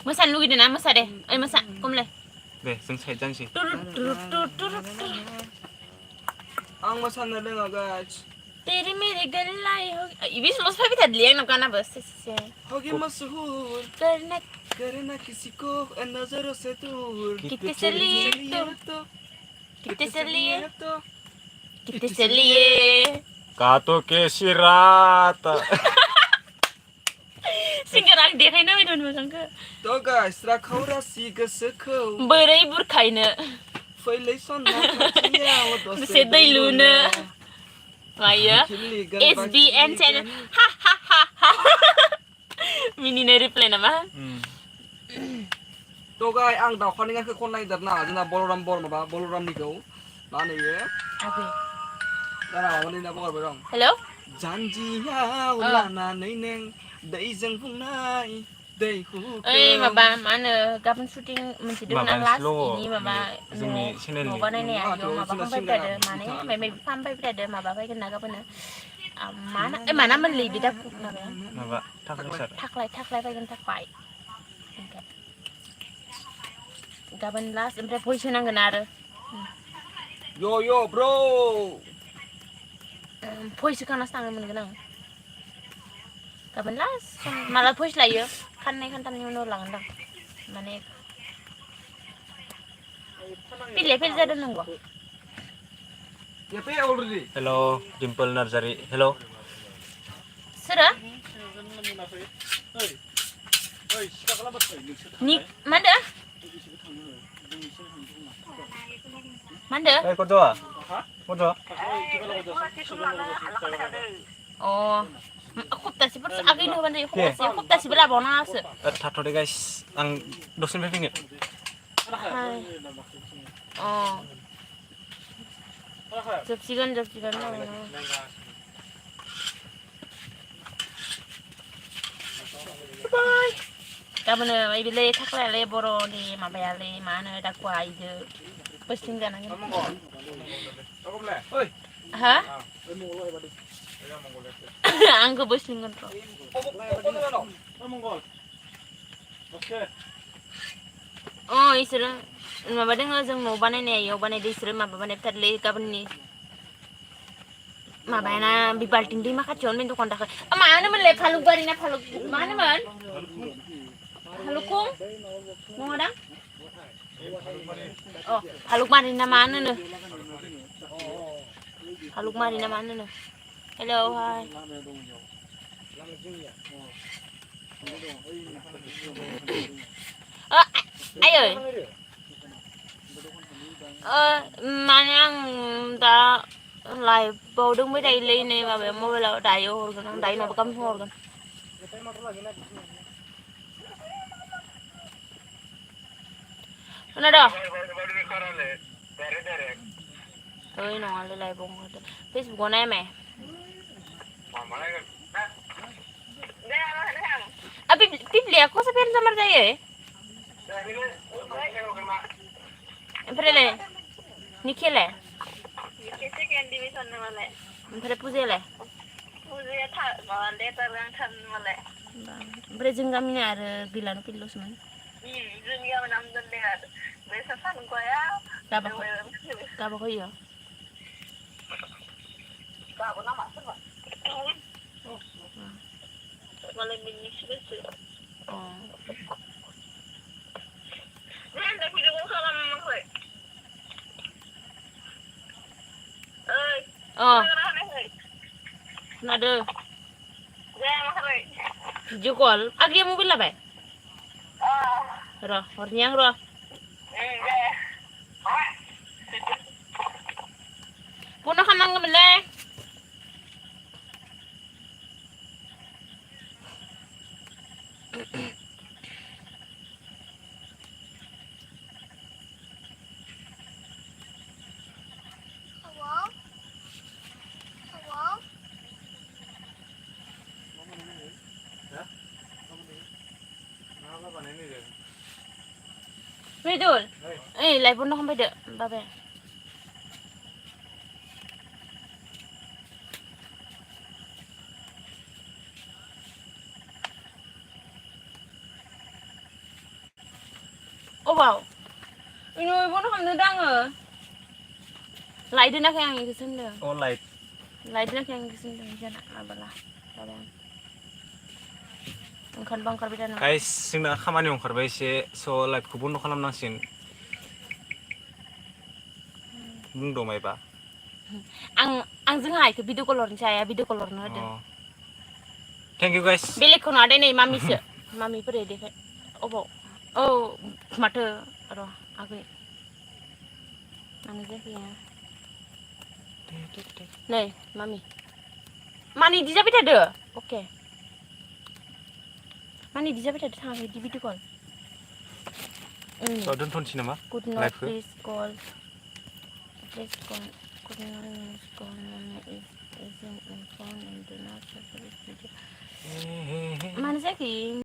मोसानो लुगैदों ना मोसा दे ओइ मोसा कमले
दे जों साइड जानोसै
आं मोसानो रोङा गाइस
तेरी मेरी गल्लाई होगी इबे स्लो पे भी था लिया ना गाना बस से
होगी मशहूर करना किसी को नजरों से दूर
कितने चलिए
कातो के सिरात
सिंगर आं देखायनो होदों मोजांखौ
तो गाइस राखाव रासि गोसोखौ
बोरै बुरखायनो
फैलै सनना खाथियाव
दसे दै लुनो मायो SBN channel ha ha ha ha मिनिनो रिप्लाय नामा
तो गाय आं दावखानि गानखौ खननाय दारना जोंना बलरामनिखौ मा होनो इयो दाना माबानि ना बुंहरबाय दं
हेलौ
जानजियाव लानानै नों दैजों बुंनाय दैखौ
ओइ माबा मा होनो गाबोन शुटिं मोनसे दङ ना लास्ट इनि माबा
जोंनि चेनेलनि
न' बानायनाया इयाव माबा खालामबाय थादो माने माबा खालामबाय थादो माबा फैगोन ना गाबोनो मा नामोनलै बिदा माबाया
माबा
थाख्लाय फैगोन थाख्लाय गाबोन लास्ट ओमफ्राय भइस होनांगोन आरो
यो ब्रो
भइस होखांनासो थांनो मोनगोन आं गाबोन लास्ट माला भइस लायो खाननै खानथामनि उनाव लागोनदां माने फेल जादों नंगौ
हेल' डिम्पल नार्जारि हेल'
सोरो मा होनदो सप्तासेफोर आगैनो होबानो जायो सप्तासेबो लाबावनाङासो
थाथ'दे गाइस आं दसेनिफ्राय फैगोन
जोबसिगोन बाय गाबोन बिले थाख्लायालै बर'नि माबायालै मा होनो दाखुवा इदो बोस्लिं जानांगोन हा आंखौ बोस्लिंगोन इसोरो माबा दोङो जों न' बानायनायाव बानायदो इसोरो माबा बानायथारलै गाबोननि माबायाना बे बाल्टिं दैमा खाथियावनो बे दखान दाखो मा होनोमोनलाय फालुकबारि ना फालुक मा होनोमोन फालुकखुं नङादां फालुकमारि ना मा होनो फालुकमारि ना मा होनो हेलौ हाय आयै माने आं दा लाइभआव दंबाय थायोलै नै माबायाव मबाइलाव दायो हरगोन आं दायो नङाबा गाबोन फुङाव हरगोन खोनादों ओइ नङालै लाइभआव हरदो फेसबुकआव नायमाय पिपलिया कसं पेन जमार जायो ओमफ्रायलाय निखेलाय सेकेन्ड डिभिजन मालाय ओमफ्राय पुजायालाय माबा लेटार गांथारनो मालाय ओमफ्राय जों गामिना आरो गैलानो पिलल'सोमोन जोंनि गामिना दोनदों आरो बे सानगया गाबाखौ होयो गाबो नामा सोरबा मालाय मिनिसो गोसो खोनादो भिडिअ कल आगैया मबाइल लाबाय र' हरनि आं र' बन्द' खालामनांगौमोनलै Ridul, live bunda kan beda, babe. Oh wow, ini bunda kan udah nggak? Light dia nak yang kesini deh.
Oh light
Light dia nak yang kesini deh, jangan abalah. Oंखार बांखार बिदा नों
गाइस जोंना खामानि ओंखारबाय एसे स' लाइभखौ बन्द' खालामनांसिगोन बुंद' मायबा
आं जोंहा इखौ भिडिअ कल हरनोसै आया भिडिअ कल हरनो होदों
थेंक इउ गाइस
बेलेगखौ नङा दे नै मामिसो मामिफोर देखाय अबाव औ माथो र' आगै मानो जाखैया नै मामि मानो इदि जाबाय थादो अके मानो इदि जाबाय थादो थाङाखै इदि भिडिअ कल
स' दोनथ'नोसै नामा
Good night,
लाइभखौ
please call. Please call. Good night, please call. Mama is on phone and do not check this video. Mana sih?